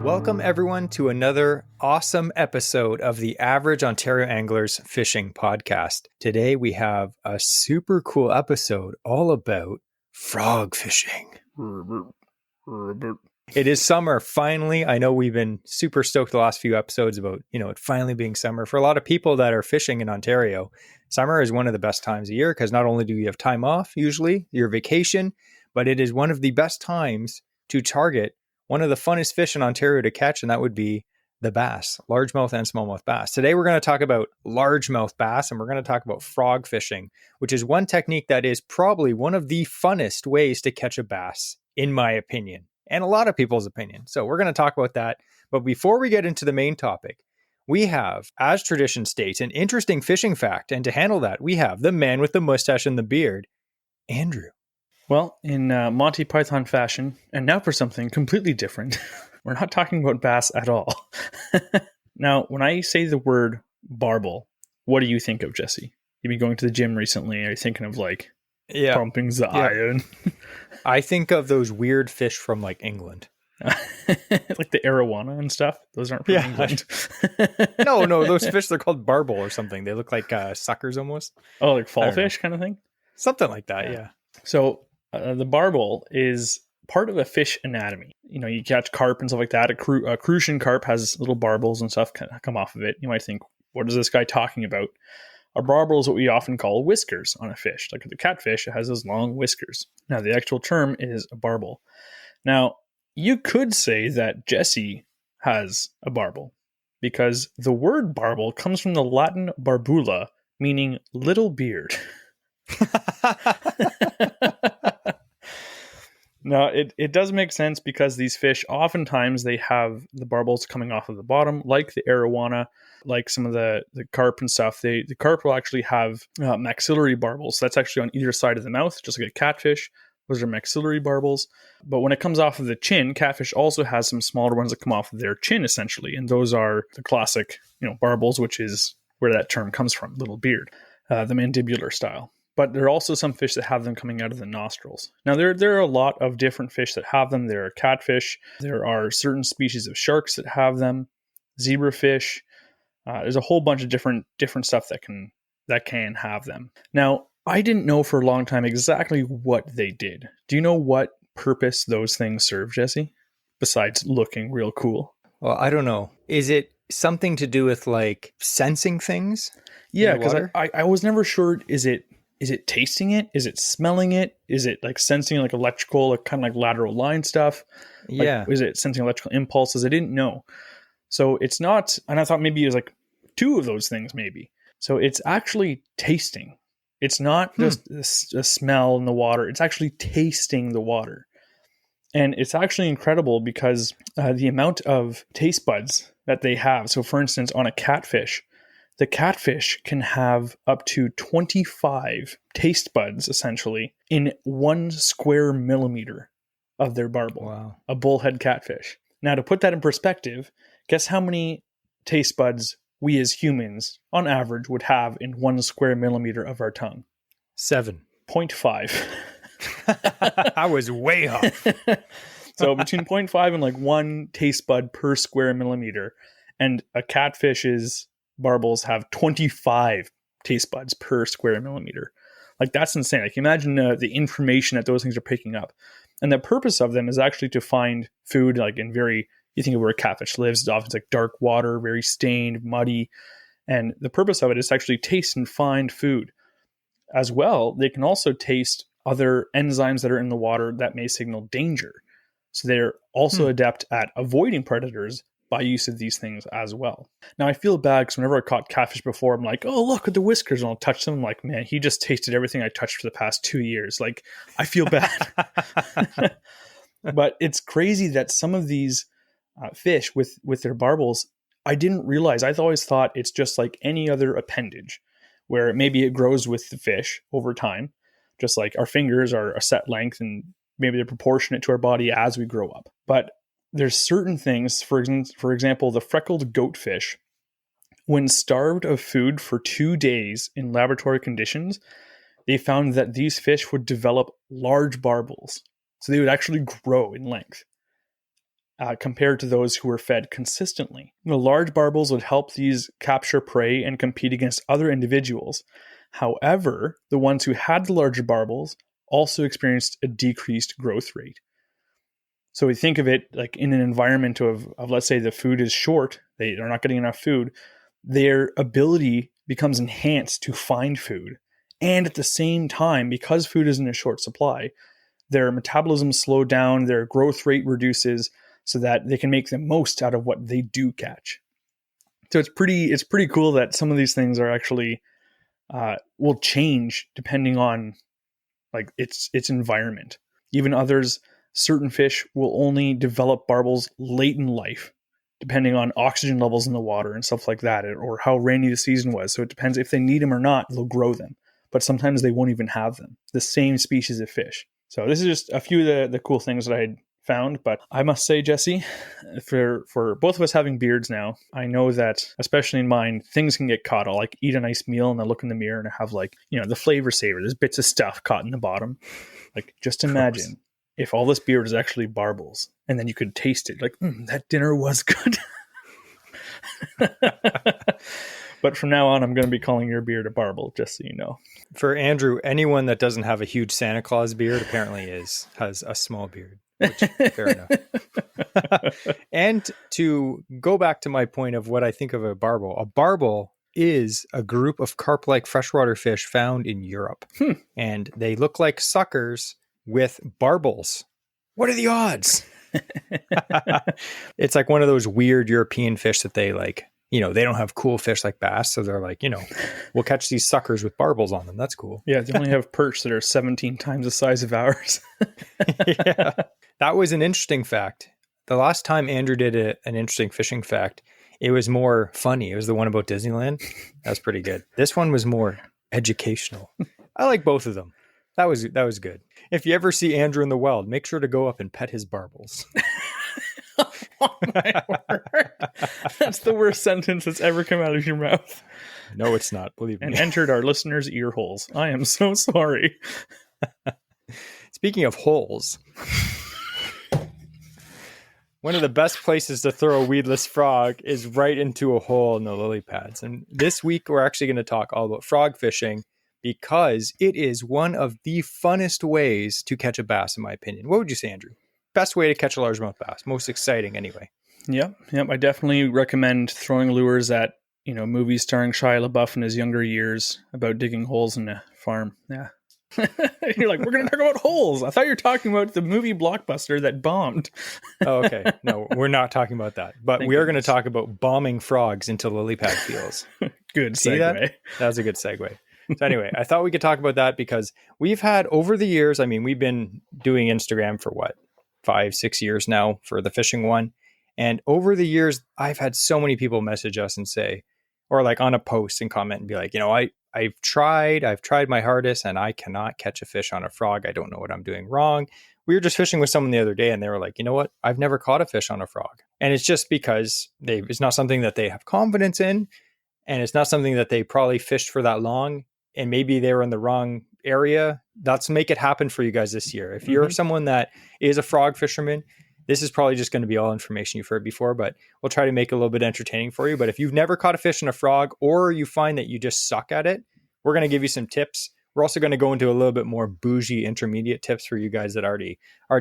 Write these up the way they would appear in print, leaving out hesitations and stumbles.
Welcome everyone to another awesome episode of the Average Ontario Anglers Fishing Podcast. Today we have a super cool episode all about frog fishing. It is summer, finally. I know we've been super stoked the last few episodes about, it finally being summer. For a lot of people that are fishing in Ontario, summer is one of the best times of year because not only do you have time off, usually your vacation, but it is one of the best times to target one of the funnest fish in Ontario to catch, and that would be the bass, largemouth and smallmouth bass. Today, we're going to talk about largemouth bass, and we're going to talk about frog fishing, which is one technique that is probably one of the funnest ways to catch a bass, in my opinion, and a lot of people's opinion. So we're going to talk about that. But before we get into the main topic, we have, as tradition states, an interesting fishing fact. And to handle that, we have the man with the mustache and the beard, Andrew. Well, in Monty Python fashion, and now for something completely different, we're not talking about bass at all. Now, when I say the word barbel, what do you think of, Jesse? You've been going to the gym recently. Are you thinking of pumping the iron? I think of those weird fish from England. Like the arowana and stuff. Those aren't from England. No, those fish, they're called barbel or something. They look like suckers almost. Oh, like fall fish kind of thing? Something like that, yeah. So the barbel is part of a fish anatomy. You catch carp and stuff like that. A crucian carp has little barbels and stuff come off of it. You might think, what is this guy talking about? A barbel is what we often call whiskers on a fish. Like the catfish, it has those long whiskers. Now, the actual term is a barbel. Now, you could say that Jesse has a barbel because the word barbel comes from the Latin barbula, meaning little beard. No, it does make sense because these fish, oftentimes they have the barbels coming off of the bottom, like the arowana, like some of the carp and stuff. The carp will actually have maxillary barbels. That's actually on either side of the mouth, just like a catfish. Those are maxillary barbels. But when it comes off of the chin, catfish also has some smaller ones that come off of their chin, essentially. And those are the classic, barbels, which is where that term comes from, little beard, the mandibular style. But there are also some fish that have them coming out of the nostrils. Now, there are a lot of different fish that have them. There are catfish. There are certain species of sharks that have them. Zebrafish. There's a whole bunch of different stuff that can have them. Now, I didn't know for a long time exactly what they did. Do you know what purpose those things serve, Jesse? Besides looking real cool. Well, I don't know. Is it something to do with sensing things? Yeah, because I was never sure. Is it tasting it? Is it smelling it? Is it sensing electrical, kind of lateral line stuff? Yeah. Is it sensing electrical impulses? I didn't know. So it's not, and I thought maybe it was two of those things maybe. So it's actually tasting. It's not just a smell in the water. It's actually tasting the water. And it's actually incredible because the amount of taste buds that they have. So for instance, on a catfish, the catfish can have up to 25 taste buds, essentially, in 1 square millimeter of their barbel. Wow. A bullhead catfish. Now, to put that in perspective, guess how many taste buds we as humans, on average, would have in 1 square millimeter of our tongue? 7. 0.5. I was way off. So between 0.5 and 1 taste bud per square millimeter. And a catfish's barbels have 25 taste buds per square millimeter. That's insane. Imagine the information that those things are picking up. And the purpose of them is actually to find food, you think of where a catfish lives, it's often dark water, very stained, muddy. And the purpose of it is to actually taste and find food. As well, they can also taste other enzymes that are in the water that may signal danger. So they're also adept at avoiding predators by use of these things as well. Now, I feel bad because whenever I caught catfish before, I'm like, oh, look at the whiskers, and I'll touch them. I'm like, man, he just tasted everything I touched for the past 2 years. I feel bad. But it's crazy that some of these fish with their barbels, I didn't realize. I've always thought it's just like any other appendage, where maybe it grows with the fish over time, just like our fingers are a set length and maybe they're proportionate to our body as we grow up. But there's certain things, for example, the freckled goatfish, when starved of food for 2 days in laboratory conditions, they found that these fish would develop large barbels. So they would actually grow in length. compared to those who were fed consistently. The large barbels would help these capture prey and compete against other individuals. However, the ones who had the larger barbels also experienced a decreased growth rate. So we think of it like in an environment of let's say the food is short, they are not getting enough food, their ability becomes enhanced to find food. And at the same time, because food is in a short supply, their metabolism slows down, their growth rate reduces so that they can make the most out of what they do catch. So it's pretty cool that some of these things are actually will change depending on like its environment. Even others, certain fish will only develop barbels late in life, depending on oxygen levels in the water and stuff like that, or how rainy the season was. So it depends if they need them or not, they'll grow them. But sometimes they won't even have them, the same species of fish. So this is just a few of the cool things that I found. But I must say, Jesse, for both of us having beards now, I know that, especially in mine, things can get caught. I'll like eat a nice meal and I look in the mirror and I have like, the flavor saver. There's bits of stuff caught in the bottom. Like just imagine if all this beard is actually barbels and then you could taste it like, that dinner was good. But from now on, I'm going to be calling your beard a barbel, just so you know. For Andrew, anyone that doesn't have a huge Santa Claus beard apparently has a small beard, which fair enough. And to go back to my point of what I think of a barbel is a group of carp-like freshwater fish found in Europe. And they look like suckers with barbels. What are the odds? It's like one of those weird European fish that they like, they don't have cool fish like bass. So they're like, we'll catch these suckers with barbels on them. That's cool. Yeah, they only have perch that are 17 times the size of ours. Yeah, that was an interesting fact. The last time Andrew did an interesting fishing fact, it was more funny. It was the one about Disneyland. That's pretty good. This one was more educational. I like both of them. That was good. If you ever see Andrew in the wild, make sure to go up and pet his barbels. Oh my word. That's the worst sentence that's ever come out of your mouth. No, it's not. Believe me. And entered our listeners' ear holes. I am so sorry. Speaking of holes, one of the best places to throw a weedless frog is right into a hole in the lily pads. And this week, we're actually going to talk all about frog fishing because it is one of the funnest ways to catch a bass, in my opinion. What would you say, Andrew? Best way to catch a largemouth bass. Most exciting anyway. Yep. I definitely recommend throwing lures at, movies starring Shia LaBeouf in his younger years about digging holes in a farm. Yeah. You're like, we're going to talk about holes. I thought you were talking about the movie Blockbuster that bombed. Oh, okay. No, we're not talking about that. But we are going to talk about bombing frogs into lily pad fields. Good See segue. That was a good segue. So anyway, I thought we could talk about that because we've had over the years, we've been doing Instagram for 5-6 years now for the fishing one. And over the years, I've had so many people message us and say, or like on a post and comment and be like, I've tried my hardest and I cannot catch a fish on a frog. I don't know what I'm doing wrong. We were just fishing with someone the other day and they were like, you know what? I've never caught a fish on a frog. And it's just because it's not something that they have confidence in. And it's not something that they probably fished for that long. And maybe they were in the wrong area. Let's make it happen for you guys this year. If you're someone that is a frog fisherman, this is probably just going to be all information you've heard before, but we'll try to make it a little bit entertaining for you. But if you've never caught a fish in a frog or you find that you just suck at it, we're going to give you some tips. We're also going to go into a little bit more bougie intermediate tips for you guys that already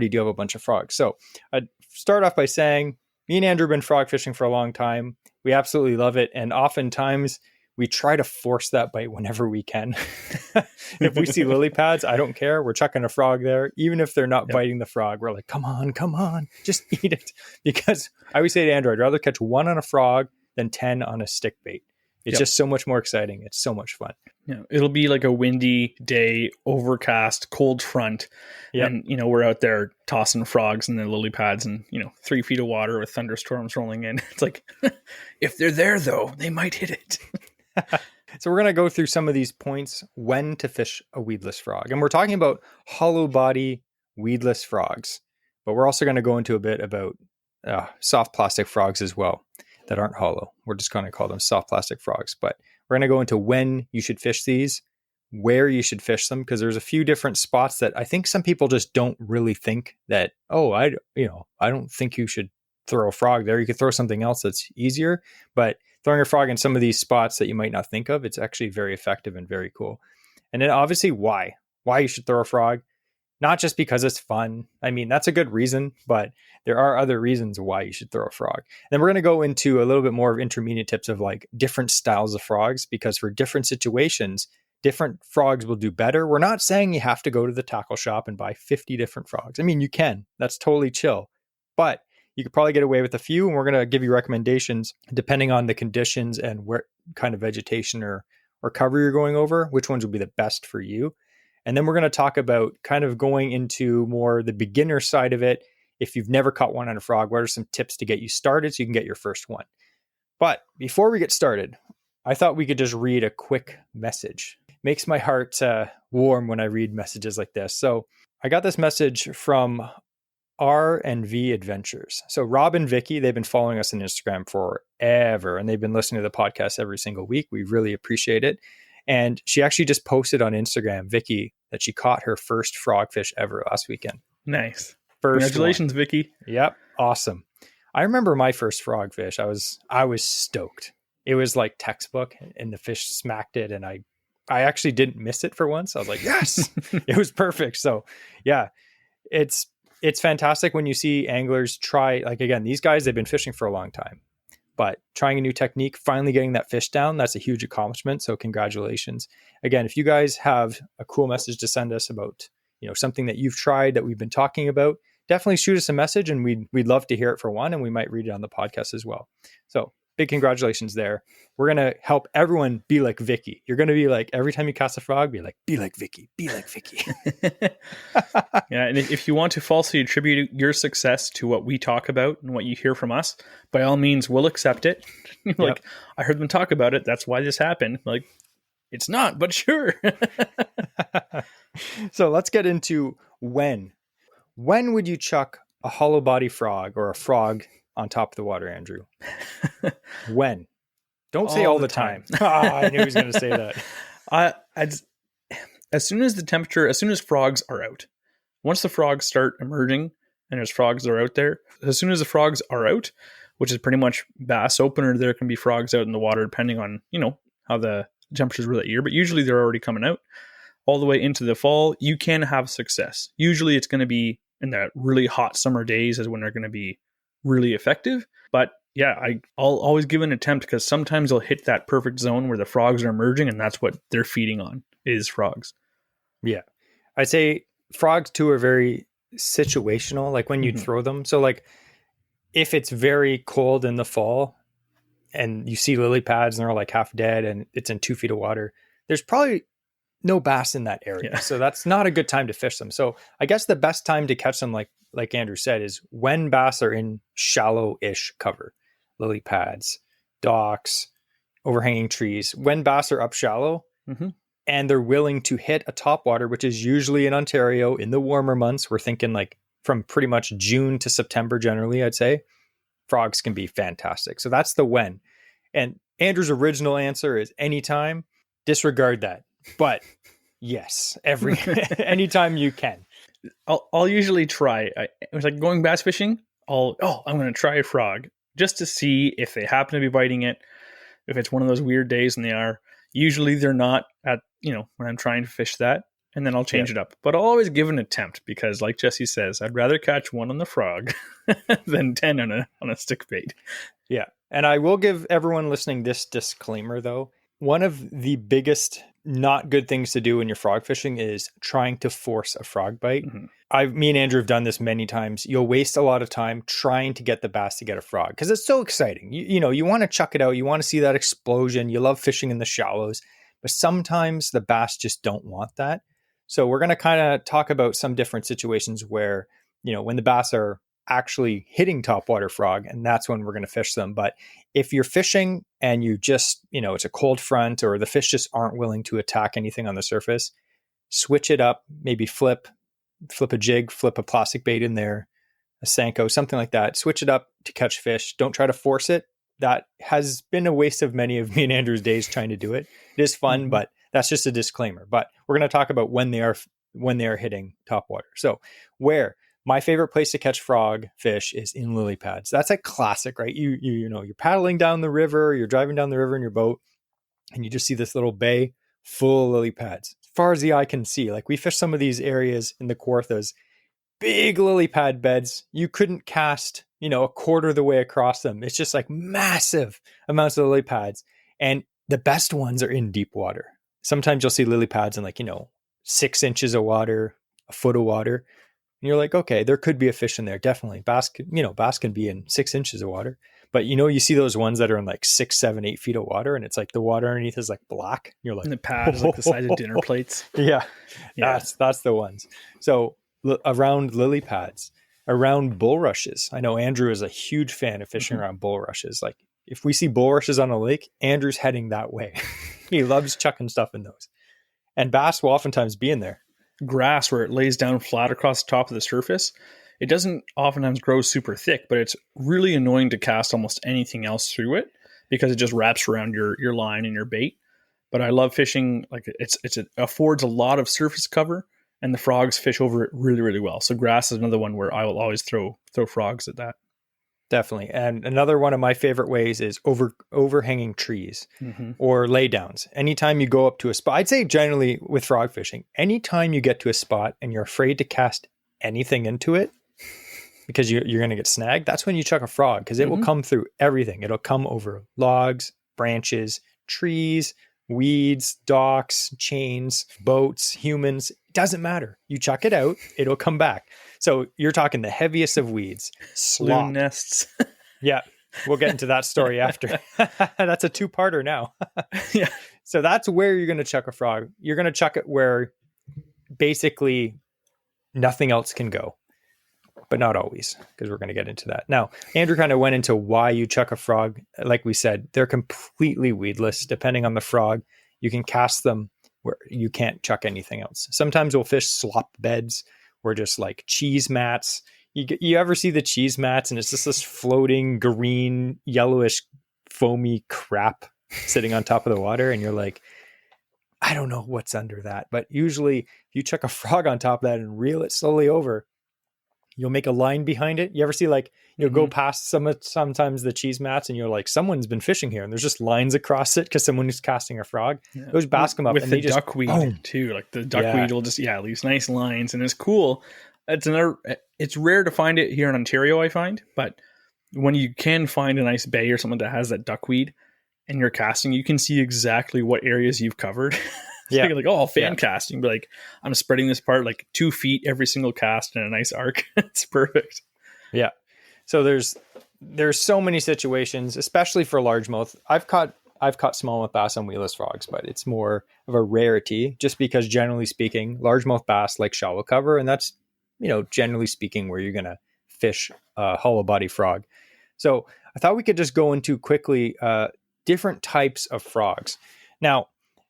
do have a bunch of frogs. So I'd start off by saying me and Andrew have been frog fishing for a long time. We absolutely love it. And oftentimes we try to force that bite whenever we can. If we see lily pads, I don't care. We're chucking a frog there. Even if they're not biting the frog, we're like, come on, just eat it. Because I always say to Andrew, I'd rather catch one on a frog than 10 on a stick bait. It's just so much more exciting. It's so much fun. Yeah, it'll be like a windy day, overcast, cold front. And, we're out there tossing frogs in the lily pads and, 3 feet of water with thunderstorms rolling in. It's like, if they're there, though, they might hit it. So we're going to go through some of these points when to fish a weedless frog. And we're talking about hollow body weedless frogs. But we're also going to go into a bit about soft plastic frogs as well that aren't hollow. We're just going to call them soft plastic frogs. But we're going to go into when you should fish these, where you should fish them, because there's a few different spots that I think some people just don't really think that, I don't think you should throw a frog there. You could throw something else that's easier, but throwing a frog in some of these spots that you might not think of, it's actually very effective and very cool. And then obviously why you should throw a frog, not just because it's fun. I mean, that's a good reason, but there are other reasons why you should throw a frog. And then we're going to go into a little bit more of intermediate tips of like different styles of frogs, because for different situations, different frogs will do better. We're not saying you have to go to the tackle shop and buy 50 different frogs. I mean, you can, that's totally chill, but you could probably get away with a few. And we're going to give you recommendations depending on the conditions and where kind of vegetation or cover you're going over, which ones will be the best for you. And then we're going to talk about kind of going into more the beginner side of it. If you've never caught one on a frog, what are some tips to get you started so you can get your first one? But before we get started, I thought we could just read a quick message. Makes my heart warm when I read messages like this. So I got this message from R&V Adventures. So Rob and Vicky, they've been following us on Instagram forever, and they've been listening to the podcast every single week. We really appreciate it. And she actually just posted on Instagram, Vicky, that she caught her first frogfish ever last weekend. Nice. Congratulations, Vicky. Yep. Awesome. I remember my first frogfish. I was stoked. It was like textbook, and the fish smacked it, and I actually didn't miss it for once. I was like, yes, it was perfect. So yeah, it's fantastic when you see anglers try, like, again, these guys, they've been fishing for a long time, but trying a new technique, finally getting that fish down, that's a huge accomplishment. So congratulations. Again, if you guys have a cool message to send us about, something that you've tried that we've been talking about, definitely shoot us a message, and we'd love to hear it for one, and we might read it on the podcast as well. So big congratulations there. We're going to help everyone be like Vicky. You're going to be like, every time you cast a frog, be like Vicky, be like Vicky. Yeah. And if you want to falsely attribute your success to what we talk about and what you hear from us, by all means, we'll accept it. Like, yep. I heard them talk about it. That's why this happened. Like, it's not, but sure. So let's get into when would you chuck a hollow body frog or a frog on top of the water, Andrew? When? Don't say all the time. I knew he was going to say that. As soon as frogs are out, once the frogs start emerging and there's frogs that are out there, as soon as the frogs are out, which is pretty much bass opener, there can be frogs out in the water depending on, how the temperatures were that year, but usually they're already coming out. All the way into the fall, you can have success. Usually it's going to be in that really hot summer days is when they're going to be really effective. But yeah, I'll always give an attempt, because sometimes they'll hit that perfect zone where the frogs are emerging, and that's what they're feeding on, is frogs. Yeah. I'd say frogs too are very situational, like when you throw them. So like if it's very cold in the fall and you see lily pads and they're like half dead and it's in 2 feet of water, there's probably no bass in that area. Yeah. So that's not a good time to fish them. So I guess the best time to catch them, like Andrew said, is when bass are in shallow-ish cover, lily pads, docks, overhanging trees. When bass are up shallow and they're willing to hit a topwater, which is usually in Ontario in the warmer months, we're thinking like from pretty much June to September generally, I'd say, frogs can be fantastic. So that's the when. And Andrew's original answer is anytime. Disregard that. But yes, anytime you can. I'll usually try. It was like going bass fishing. I'm going to try a frog just to see if they happen to be biting it. If it's one of those weird days, and they are, usually they're not at, when I'm trying to fish that, and then I'll change it up. But I'll always give an attempt, because like Jesse says, I'd rather catch one on the frog than 10 on a stick bait. Yeah. And I will give everyone listening this disclaimer though. One of the biggest not good things to do when you're frog fishing is trying to force a frog bite. Me and Andrew have done this many times. You'll waste a lot of time trying to get the bass to get a frog, because it's so exciting. You want to chuck it out. You want to see that explosion. You love fishing in the shallows, but sometimes the bass just don't want that. So we're going to kind of talk about some different situations where, when the bass are actually hitting topwater frog, and that's when we're going to fish them. But if you're fishing and you just, it's a cold front, or the fish just aren't willing to attack anything on the surface, switch it up, maybe flip a jig, flip a plastic bait in there, a Senko, something like that. Switch it up to catch fish. Don't try to force it. That has been a waste of many of me and Andrew's days trying to do it. It is fun, but that's just a disclaimer. But we're going to talk about when they are hitting topwater. So where? my favorite place to catch frog fish is in lily pads. That's a classic, right? You know, you're paddling down the river, you're driving down the river in your boat, and you just see this little bay full of lily pads. As far as the eye can see, like we fish some of these areas in the Kawarthas, big lily pad beds. You couldn't cast, you know, a quarter of the way across them. It's just like massive amounts of lily pads. And the best ones are in deep water. Sometimes you'll see lily pads in like, you know, 6 inches of water, a foot of water. And you're like, okay, there could be a fish in there. Definitely. Bass can be in 6 inches of water. But you know, you see those ones that are in like 6, 7, 8 feet of water, and it's like the water underneath is like black. You're like, and the pad is like the size of dinner plates. Yeah. That's the ones. So around lily pads, around bulrushes. I know Andrew is a huge fan of fishing around bulrushes. Like if we see bulrushes on a lake, Andrew's heading that way. He loves chucking stuff in those. And bass will oftentimes be in there. Grass, where it lays down flat across the top of the surface, it doesn't oftentimes grow super thick, but it's really annoying to cast almost anything else through it because it just wraps around your line and your bait. But I love fishing, like it affords a lot of surface cover, and the frogs fish over it really, really well. So grass is another one where I will always throw frogs at that. Definitely. And another one of my favorite ways is overhanging trees or laydowns. Anytime you go up to a spot, I'd say generally with frog fishing, anytime you get to a spot and you're afraid to cast anything into it because you're going to get snagged, that's when you chuck a frog, because it will come through everything. It'll come over logs, branches, trees, weeds, docks, chains, boats, humans. It doesn't matter. You chuck it out, it'll come back. So you're talking the heaviest of weeds, slop. Loon nests. Yeah, we'll get into that story after. That's a 2-parter now. Yeah. So that's where you're going to chuck a frog. You're going to chuck it where basically nothing else can go, but not always, because we're going to get into that. Now, Andrew kind of went into why you chuck a frog. Like we said, they're completely weedless. Depending on the frog, you can cast them where you can't chuck anything else. Sometimes we'll fish slop beds or just like cheese mats. You ever see the cheese mats and it's just this floating green, yellowish, foamy crap sitting on top of the water, and you're like, I don't know what's under that. But usually if you chuck a frog on top of that and reel it slowly over, you'll make a line behind it. You ever see like, you'll go past sometimes the cheese mats and you're like, someone's been fishing here, and there's just lines across it because someone is casting a frog. Yeah. Those bass come up with and the they just duckweed too. Like the duckweed will just leaves nice lines, and it's cool. It's rare to find it here in Ontario, I find, but when you can find a nice bay or something that has that duckweed and you're casting, you can see exactly what areas you've covered. Yeah. You're like, oh, fan casting, but like I'm spreading this part like 2 feet every single cast in a nice arc. It's perfect. Yeah. So there's so many situations, especially for largemouth. I've caught smallmouth bass on weedless frogs, but it's more of a rarity just because generally speaking, largemouth bass like shallow cover, and that's, you know, generally speaking where you're going to fish a hollow body frog. So I thought we could just go into quickly different types of frogs. Now,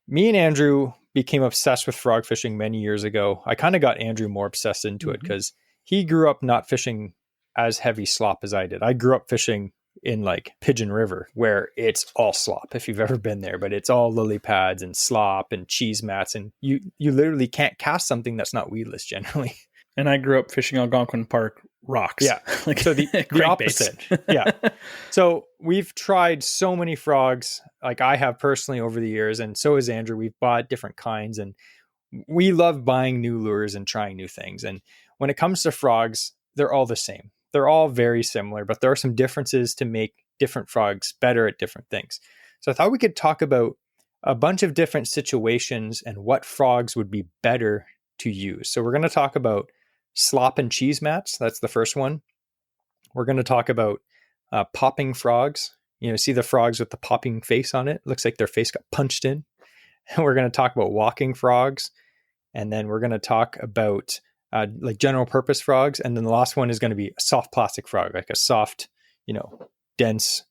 me and Andrew became obsessed with frog fishing many years ago. I kind of got Andrew more obsessed into it because he grew up not fishing as heavy slop as I did. I grew up fishing in like Pigeon River, where it's all slop, if you've ever been there, but it's all lily pads and slop and cheese mats, and you literally can't cast something that's not weedless generally. And I grew up fishing Algonquin Park rocks. Yeah. Like, so the opposite. Yeah. So we've tried so many frogs, like I have personally over the years, and so has Andrew. We've bought different kinds, and we love buying new lures and trying new things. And when it comes to frogs, they're all the same. They're all very similar, but there are some differences to make different frogs better at different things. So I thought we could talk about a bunch of different situations and what frogs would be better to use. So we're going to talk about slop and cheese mats. That's the first one. We're going to talk about popping frogs. You know, see the frogs with the popping face on it. Looks like their face got punched in. And we're going to talk about walking frogs. And then we're going to talk about like general purpose frogs. And then the last one is going to be a soft plastic frog, like a soft, you know, dense,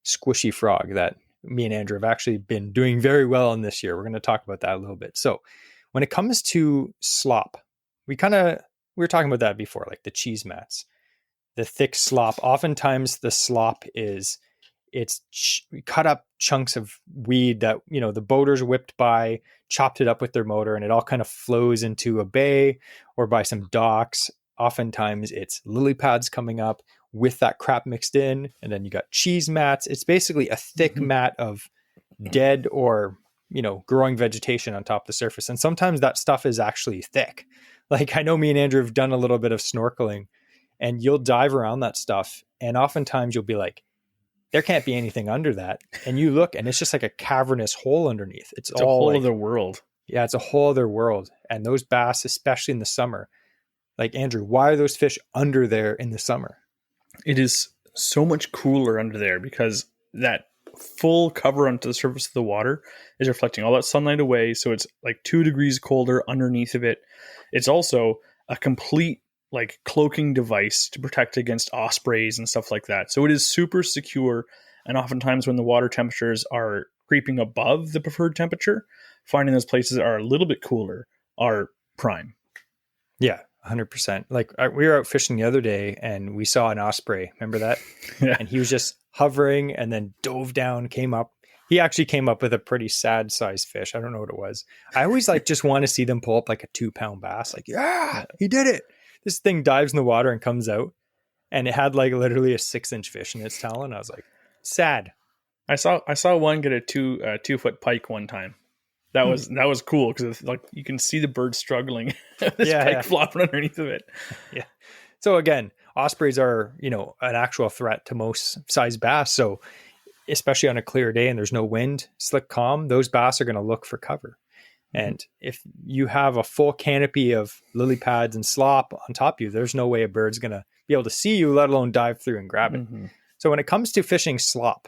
squishy frog that me and Andrew have actually been doing very well in this year. We're going to talk about that a little bit. So when it comes to slop, we were talking about that before, like the cheese mats, the thick slop. Oftentimes the slop is, cut up chunks of weed that, you know, the boaters whipped by, chopped it up with their motor, and it all kind of flows into a bay or by some docks. oftentimes it's lily pads coming up with that crap mixed in, and then you got cheese mats. It's basically a thick mat of dead or, growing vegetation on top of the surface. And sometimes that stuff is actually thick. Like, I know me and Andrew have done a little bit of snorkeling, and you'll dive around that stuff, and oftentimes you'll be like, there can't be anything under that. And you look, and it's just like a cavernous hole underneath. It's all a whole like, other world. Yeah, it's a whole other world. And those bass, especially in the summer, like, Andrew, why are those fish under there in the summer? It is so much cooler under there because that full cover onto the surface of the water is reflecting all that sunlight away. So it's like 2 degrees colder underneath of it. It's also a complete like cloaking device to protect against ospreys and stuff like that. So it is super secure. And oftentimes when the water temperatures are creeping above the preferred temperature, finding those places that are a little bit cooler are prime. Yeah, 100%. Like, we were out fishing the other day and we saw an osprey. Remember that? Yeah. And he was just hovering and then dove down, came up. He actually came up with a pretty sad sized fish. I don't know what it was. I always like just want to see them pull up like a 2-pound bass. Like, yeah, he did it. This thing dives in the water and comes out, and it had like literally a 6-inch fish in its talon. I was like, sad. I saw one get a 2-foot pike one time. That was cool because like you can see the bird struggling. This pike flopping underneath of it. Yeah. So again, ospreys are, an actual threat to most size bass. So especially on a clear day and there's no wind, slick, calm, those bass are going to look for cover. And if you have a full canopy of lily pads and slop on top of you, there's no way a bird's going to be able to see you, let alone dive through and grab it. So when it comes to fishing slop,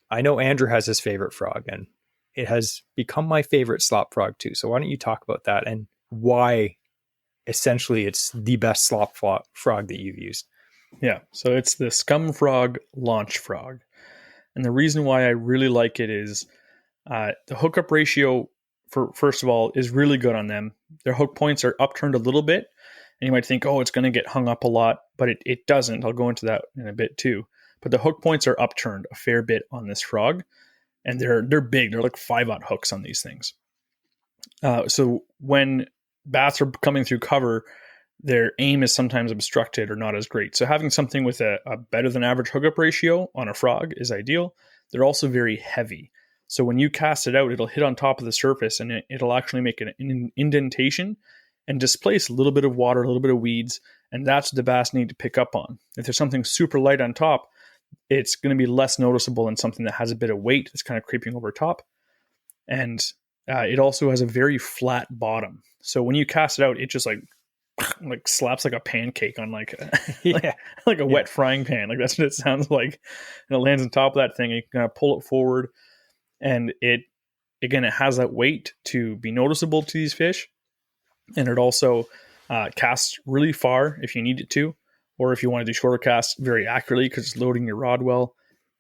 I know Andrew has his favorite frog, and it has become my favorite slop frog too. So why don't you talk about that and why essentially it's the best slop frog that you've used? Yeah. So it's the Scum Frog launch frog. And the reason why I really like it is the hookup ratio, first of all, is really good on them. Their hook points are upturned a little bit, and you might think, oh, it's going to get hung up a lot, but it doesn't. I'll go into that in a bit too. But the hook points are upturned a fair bit on this frog, and they're big. They're like 5/0 hooks on these things. So when bass are coming through cover, their aim is sometimes obstructed or not as great. So having something with a better than average hookup ratio on a frog is ideal. They're also very heavy. So when you cast it out, it'll hit on top of the surface and it'll actually make an indentation and displace a little bit of water, a little bit of weeds. And that's what the bass need to pick up on. If there's something super light on top, it's going to be less noticeable than something that has a bit of weight that's kind of creeping over top. And it also has a very flat bottom. So when you cast it out, it just like slaps like a pancake on like a wet frying pan. Like that's what it sounds like. And it lands on top of that thing. And you can kind of pull it forward. And it has that weight to be noticeable to these fish. And it also casts really far if you need it to, or if you want to do shorter casts very accurately because it's loading your rod well.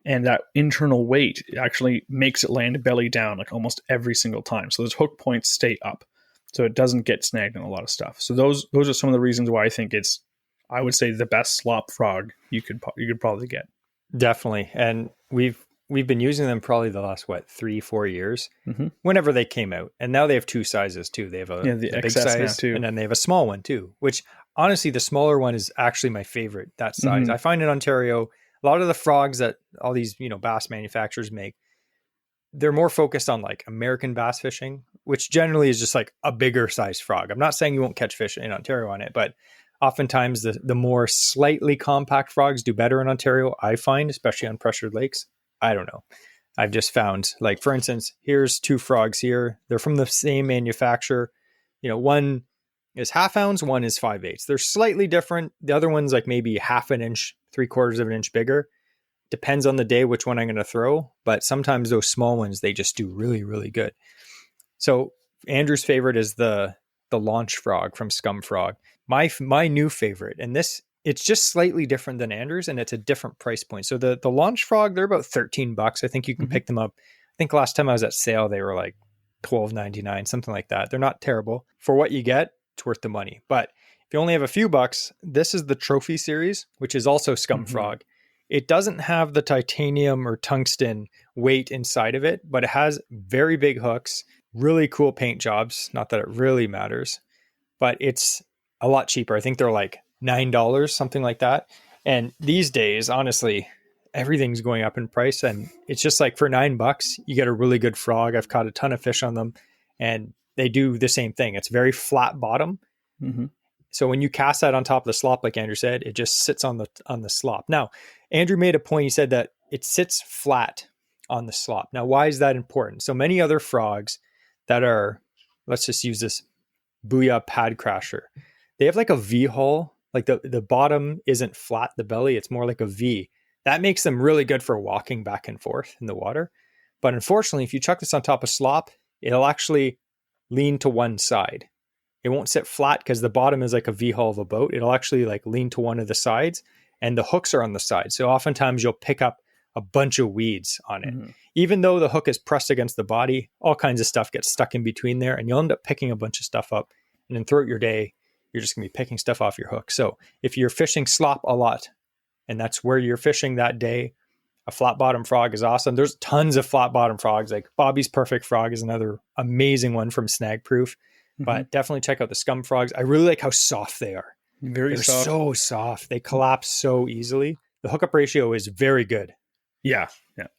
And that internal weight actually makes it land belly down like almost every single time. So those hook points stay up, so it doesn't get snagged on a lot of stuff. So those are some of the reasons why I think it's, I would say, the best slop frog you could probably get. Definitely. And we've been using them probably the last 3-4 years, whenever they came out. And now they have 2 sizes too. They have the big size too, and then they have a small one too, which honestly, the smaller one is actually my favorite, that size. I find in Ontario, a lot of the frogs that all these, bass manufacturers make, they're more focused on like American bass fishing, which generally is just like a bigger size frog. I'm not saying you won't catch fish in Ontario on it, but oftentimes the more slightly compact frogs do better in Ontario, I find, especially on pressured lakes. I don't know. I've just found, like, for instance, here's 2 frogs here. They're from the same manufacturer. One is 1/2 ounce, one is 5/8. They're slightly different. The other one's like maybe 1/2 inch, 3/4 of an inch bigger. Depends on the day which one I'm going to throw. But sometimes those small ones, they just do really, really good. So Andrew's favorite is the launch frog from Scum Frog. My new favorite, and it's just slightly different than Andrew's, and it's a different price point. So the launch frog, they're about $13. I think you can pick them up. I think last time I was at sale, they were like $12.99, something like that. They're not terrible. For what you get, it's worth the money. But if you only have a few bucks, this is the Trophy series, which is also Scum Frog. It doesn't have the titanium or tungsten weight inside of it, but it has very big hooks, really cool paint jobs. Not that it really matters, but it's a lot cheaper. I think they're like $9, something like that. And these days, honestly, everything's going up in price. And it's just like for $9, you get a really good frog. I've caught a ton of fish on them, and they do the same thing. It's very flat bottom. Mm-hmm. So when you cast that on top of the slop, like Andrew said, it just sits on the slop. Now, Andrew made a point. He said that it sits flat on the slop. Now, why is that important? So many other frogs that are, let's just use this Booyah Pad Crasher. They have like a V hull, like the bottom isn't flat, the belly, it's more like a V. That makes them really good for walking back and forth in the water. But unfortunately, if you chuck this on top of slop, it'll actually lean to one side. It won't sit flat because the bottom is like a V hull of a boat. It'll actually like lean to one of the sides, and the hooks are on the side. So oftentimes you'll pick up a bunch of weeds on it. Mm-hmm. Even though the hook is pressed against the body, all kinds of stuff gets stuck in between there, and you'll end up picking a bunch of stuff up. And then throughout your day, you're just going to be picking stuff off your hook. So if you're fishing slop a lot, and that's where you're fishing that day, a flat bottom frog is awesome. There's tons of flat bottom frogs. Like Bobby's Perfect Frog is another amazing one from Snag Proof. Mm-hmm. But definitely check out the scum frogs. I really like how soft they are. They're soft. So soft. They collapse so easily. The hookup ratio is very good. Yeah.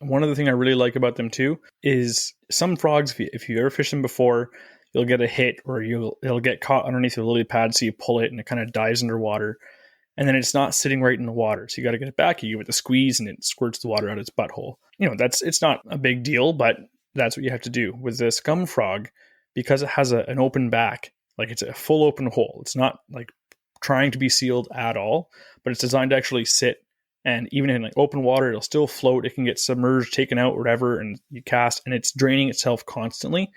One other thing I really like about them too is some frogs, if you ever fished them before, you'll get a hit or it'll get caught underneath the lily pad. So you pull it and it kind of dives underwater, and then it's not sitting right in the water. So you got to get it back. You give it the squeeze and it squirts the water out its butthole. It's not a big deal, but that's what you have to do with the scum frog, because it has an open back. Like it's a full open hole. It's not like trying to be sealed at all, but it's designed to actually sit. And even in like open water, it'll still float. It can get submerged, taken out, whatever, and you cast, and it's draining itself constantly.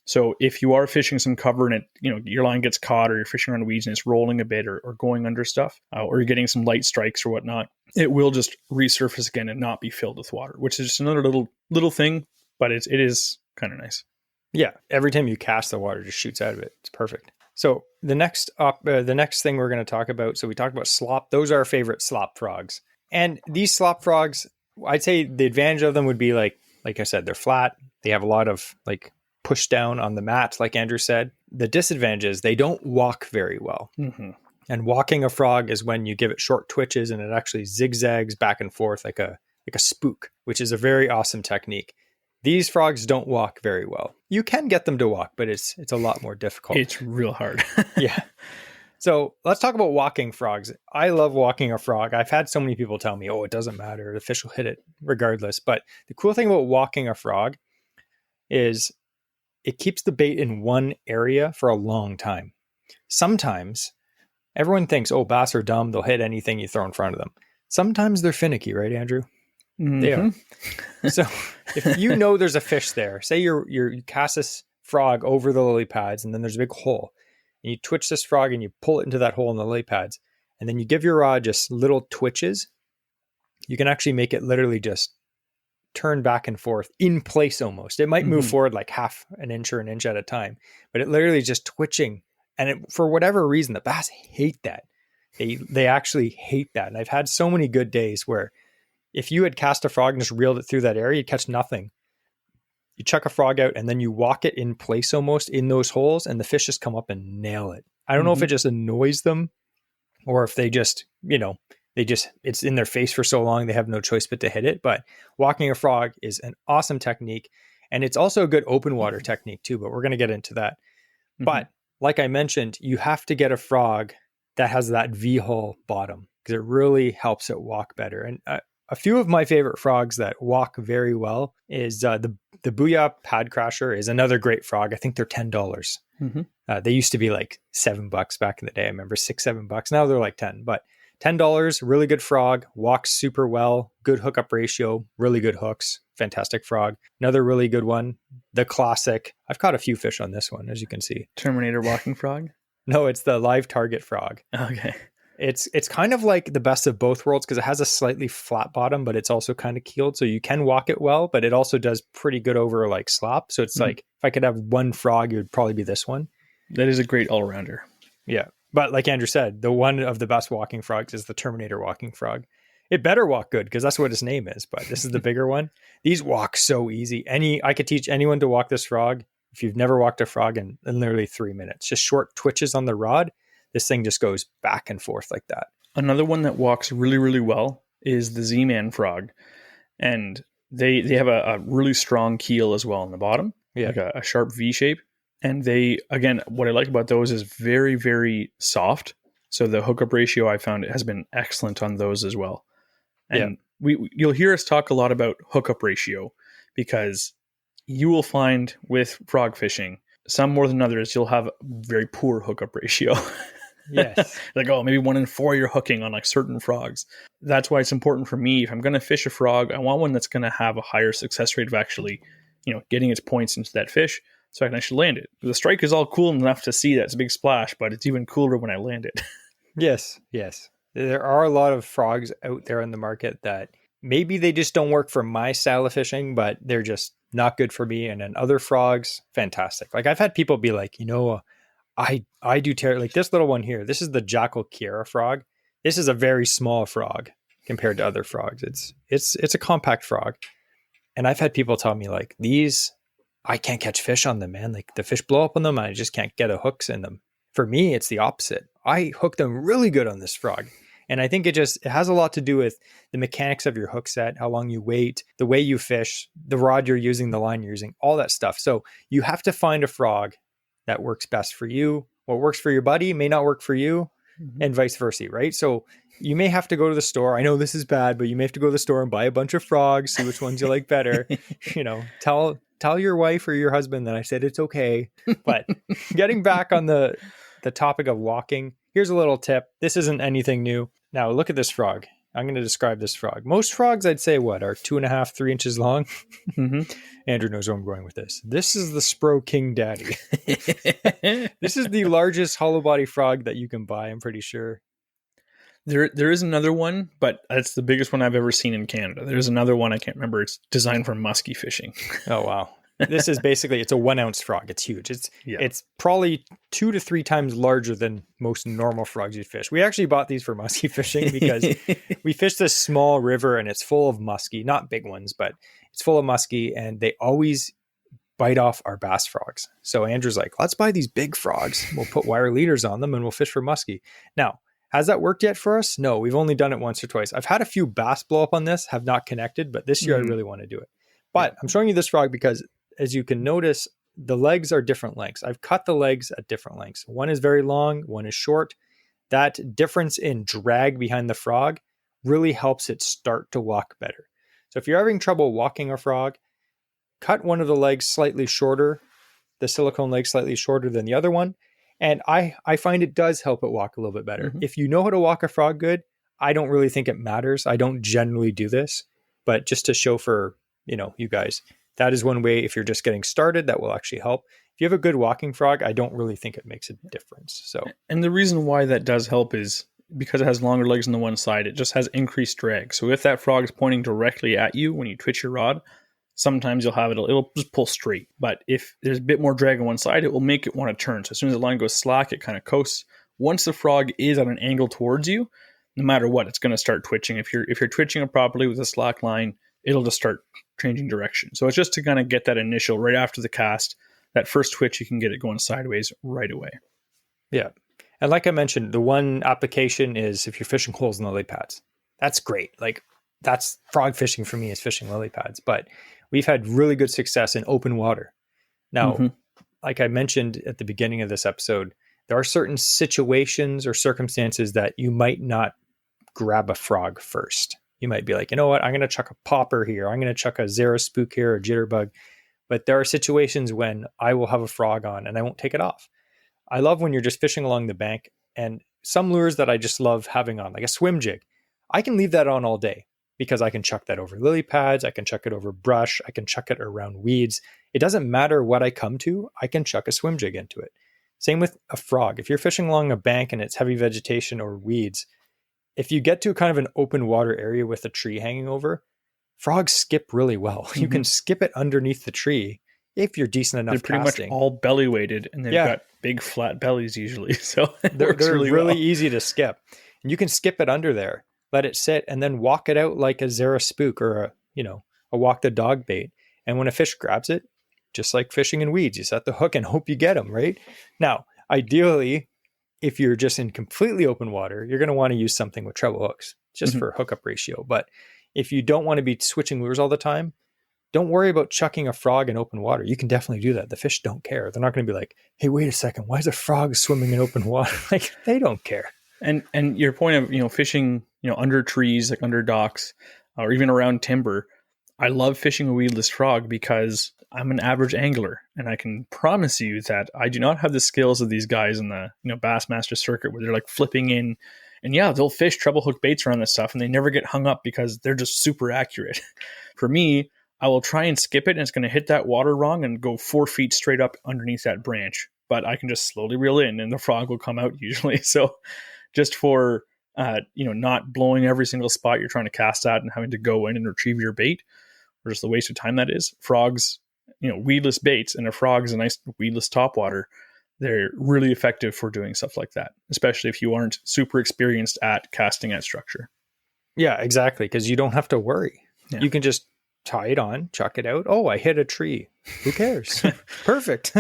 So if you are fishing some cover and your line gets caught, or you're fishing around weeds and it's rolling a bit or going under stuff, or you're getting some light strikes or whatnot, it will just resurface again and not be filled with water, which is just another little thing, but it is kind of nice. Yeah, every time you cast, the water just shoots out of it. It's perfect. So the next thing we're going to talk about, so we talked about slop. Those are our favorite slop frogs. And these slop frogs, I'd say the advantage of them would be like I said, they're flat. They have a lot of like push down on the mat, like Andrew said. The disadvantage is they don't walk very well. Mm-hmm. And walking a frog is when you give it short twitches and it actually zigzags back and forth like a spook, which is a very awesome technique. These frogs don't walk very well. You can get them to walk, but it's a lot more difficult. It's real hard. Yeah. So let's talk about walking frogs. I love walking a frog. I've had so many people tell me, it doesn't matter. The fish will hit it regardless. But the cool thing about walking a frog is it keeps the bait in one area for a long time. Sometimes everyone thinks, bass are dumb. They'll hit anything you throw in front of them. Sometimes they're finicky, right, Andrew? Mm-hmm. They are. So if you know there's a fish there, say you cast this frog over the lily pads and then there's a big hole. And you twitch this frog and you pull it into that hole in the lily pads. And then you give your rod just little twitches. You can actually make it literally just turn back and forth in place almost. It might move forward like half an inch or an inch at a time, but it literally is just twitching. And for whatever reason, the bass hate that. They actually hate that. And I've had so many good days where if you had cast a frog and just reeled it through that area, you'd catch nothing. You chuck a frog out and then you walk it in place almost in those holes and the fish just come up and nail it. I don't know if it just annoys them or if they just, it's in their face for so long, they have no choice but to hit it. But walking a frog is an awesome technique. And it's also a good open water technique too, but we're going to get into that. Mm-hmm. But like I mentioned, you have to get a frog that has that V-hull bottom because it really helps it walk better. And a few of my favorite frogs that walk very well is the Booyah Pad Crasher is another great frog. I think they're $10. Mm-hmm. They used to be like $7 back in the day. I remember $6-7. Now they're like 10, but $10, really good frog, walks super well, good hookup ratio, really good hooks, fantastic frog. Another really good one, the classic. I've caught a few fish on this one, as you can see. Terminator walking frog? No, it's the live target frog. Okay. It's kind of like the best of both worlds because it has a slightly flat bottom, but it's also kind of keeled. So you can walk it well, but it also does pretty good over like slop. So it's like, if I could have one frog, it would probably be this one. That is a great all-rounder. Yeah. But like Andrew said, the one of the best walking frogs is the Terminator walking frog. It better walk good because that's what its name is, but this is the bigger one. These walk so easy. I could teach anyone to walk this frog if you've never walked a frog in literally 3 minutes. Just short twitches on the rod. this thing just goes back and forth like that. Another one that walks really, really well is the Z-Man frog. And they have a really strong keel as well on the bottom, like a sharp V shape. And they, again, what I like about those is very, very soft. So the hookup ratio I found has been excellent on those as well. And you'll hear us talk a lot about hookup ratio because you will find with frog fishing, some more than others, you'll have very poor hookup ratio. Yes. Like, oh, maybe 1 in 4 you're hooking on like certain frogs. That's why it's important for me. If I'm going to fish a frog, I want one that's going to have a higher success rate of actually, getting its points into that fish so I can actually land it. The strike is all cool enough to see that it's a big splash, but it's even cooler when I land it. Yes. There are a lot of frogs out there in the market that maybe they just don't work for my style of fishing, but they're just not good for me. And then other frogs, fantastic. Like I've had people be like, I do like this little one here. This is the Jackal Kiera frog. This is a very small frog compared to other frogs. It's a compact frog. And I've had people tell me like these, I can't catch fish on them, man. Like the fish blow up on them. I just can't get hooks in them. For me, it's the opposite. I hook them really good on this frog. And I think it has a lot to do with the mechanics of your hook set, how long you wait, the way you fish, the rod you're using, the line you're using, all that stuff. So you have to find a frog that works best for you. What works for your buddy may not work for you, and vice versa, right? So you may have to go to the store. I know this is bad, but you may have to go to the store and buy a bunch of frogs, see which ones you like better. Tell your wife or your husband that I said it's okay. But getting back on the topic of walking, here's a little tip. This isn't anything new. Now look at this frog. I'm going to describe this frog. Most frogs, I'd say, are 2.5, 3 inches long. Andrew knows where I'm going with this. This is the Spro King Daddy. This is the largest hollow body frog that you can buy, I'm pretty sure. There is another one, but that's the biggest one I've ever seen in Canada. There's another one, I can't remember. It's designed for musky fishing. Oh, wow. This is basically, it's a 1 ounce frog. It's huge. It's probably 2 to 3 times larger than most normal frogs you fish. We actually bought these for musky fishing because we fished this small river and it's full of muskie, not big ones, but it's full of muskie and they always bite off our bass frogs. So Andrew's like, let's buy these big frogs. We'll put wire leaders on them and we'll fish for muskie. Now, has that worked yet for us? No, we've only done it once or twice. I've had a few bass blow up on this, have not connected, but this year I really want to do it. But I'm showing you this frog because as you can notice, the legs are different lengths. I've cut the legs at different lengths. One is very long, one is short. That difference in drag behind the frog really helps it start to walk better. So if you're having trouble walking a frog, cut one of the legs slightly shorter, the silicone leg slightly shorter than the other one. And I find it does help it walk a little bit better. If you know how to walk a frog good, I don't really think it matters. I don't generally do this, but just to show for, you guys, that is one way if you're just getting started that will actually help. If you have a good walking frog, I don't really think it makes a difference. So, and the reason why that does help is because it has longer legs on the one side, it just has increased drag. So if that frog is pointing directly at you when you twitch your rod, sometimes you'll have it'll just pull straight. But if there's a bit more drag on one side, it will make it want to turn. So as soon as the line goes slack, it kind of coasts. Once the frog is at an angle towards you, no matter what, it's going to start twitching. If you're twitching it properly with a slack line, it'll just start changing direction. So it's just to kind of get that initial right after the cast, that first twitch, you can get it going sideways right away. Yeah. And like I mentioned, the one application is if you're fishing holes in lily pads. That's great. Like that's frog fishing for me is fishing lily pads, but we've had really good success in open water. Now, like I mentioned at the beginning of this episode, there are certain situations or circumstances that you might not grab a frog first. You might be like, you know what, I'm going to chuck a popper here. I'm going to chuck a Zara spook here or jitterbug. But there are situations when I will have a frog on and I won't take it off. I love when you're just fishing along the bank and some lures that I just love having on, like a swim jig. I can leave that on all day because I can chuck that over lily pads. I can chuck it over brush. I can chuck it around weeds. It doesn't matter what I come to. I can chuck a swim jig into it. Same with a frog. If you're fishing along a bank and it's heavy vegetation or weeds, if you get to kind of an open water area with a tree hanging over, frogs skip really well. You can skip it underneath the tree if you're decent enough. They're pretty casting. much all belly weighted and they've got big flat bellies usually. So they're really easy to skip. And you can skip it under there, let it sit, and then walk it out like a Zara spook or a walk the dog bait. And when a fish grabs it, just like fishing in weeds, you set the hook and hope you get them, right? Now, ideally, if you're just in completely open water, you're going to want to use something with treble hooks just for hookup ratio. But if you don't want to be switching lures all the time, don't worry about chucking a frog in open water. You can definitely do that. The fish don't care. They're not going to be like, hey, wait a second, why is a frog swimming in open water? Like, they don't care. And your point of, fishing, under trees, like under docks, or even around timber. I love fishing a weedless frog because I'm an average angler, and I can promise you that I do not have the skills of these guys in the Bassmaster circuit where they're like flipping in, and yeah, they'll fish treble hook baits around this stuff, and they never get hung up because they're just super accurate. For me, I will try and skip it, and it's going to hit that water wrong and go 4 feet straight up underneath that branch. But I can just slowly reel in, and the frog will come out usually. So, just for not blowing every single spot you're trying to cast at and having to go in and retrieve your bait, or just the waste of time that is. Frogs, weedless baits, and a frog is a nice weedless topwater. They're really effective for doing stuff like that, especially if you aren't super experienced at casting at structure. Yeah, exactly. Because you don't have to worry. Yeah. You can just tie it on, chuck it out. Oh, I hit a tree. Who cares? Perfect.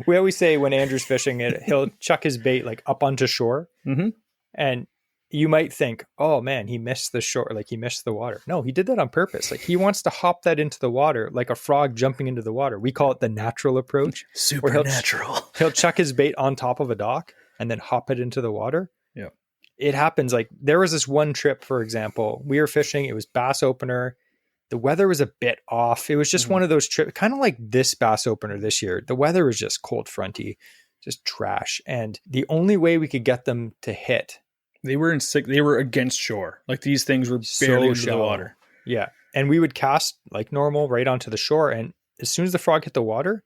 We always say when Andrew's fishing it, he'll chuck his bait like up onto shore. Mm-hmm. And you might think, oh man, he missed the shore. Like he missed the water. No, he did that on purpose. Like he wants to hop that into the water like a frog jumping into the water. We call it the natural approach. Supernatural. He'll chuck his bait on top of a dock and then hop it into the water. Yeah. It happens. Like there was this one trip, for example, we were fishing. It was bass opener. The weather was a bit off. It was just one of those trips, kind of like this bass opener this year. The weather was just cold fronty, just trash. And the only way we could get them to hit, they were against shore. Like these things were barely into the water. Yeah. And we would cast like normal right onto the shore. And as soon as the frog hit the water,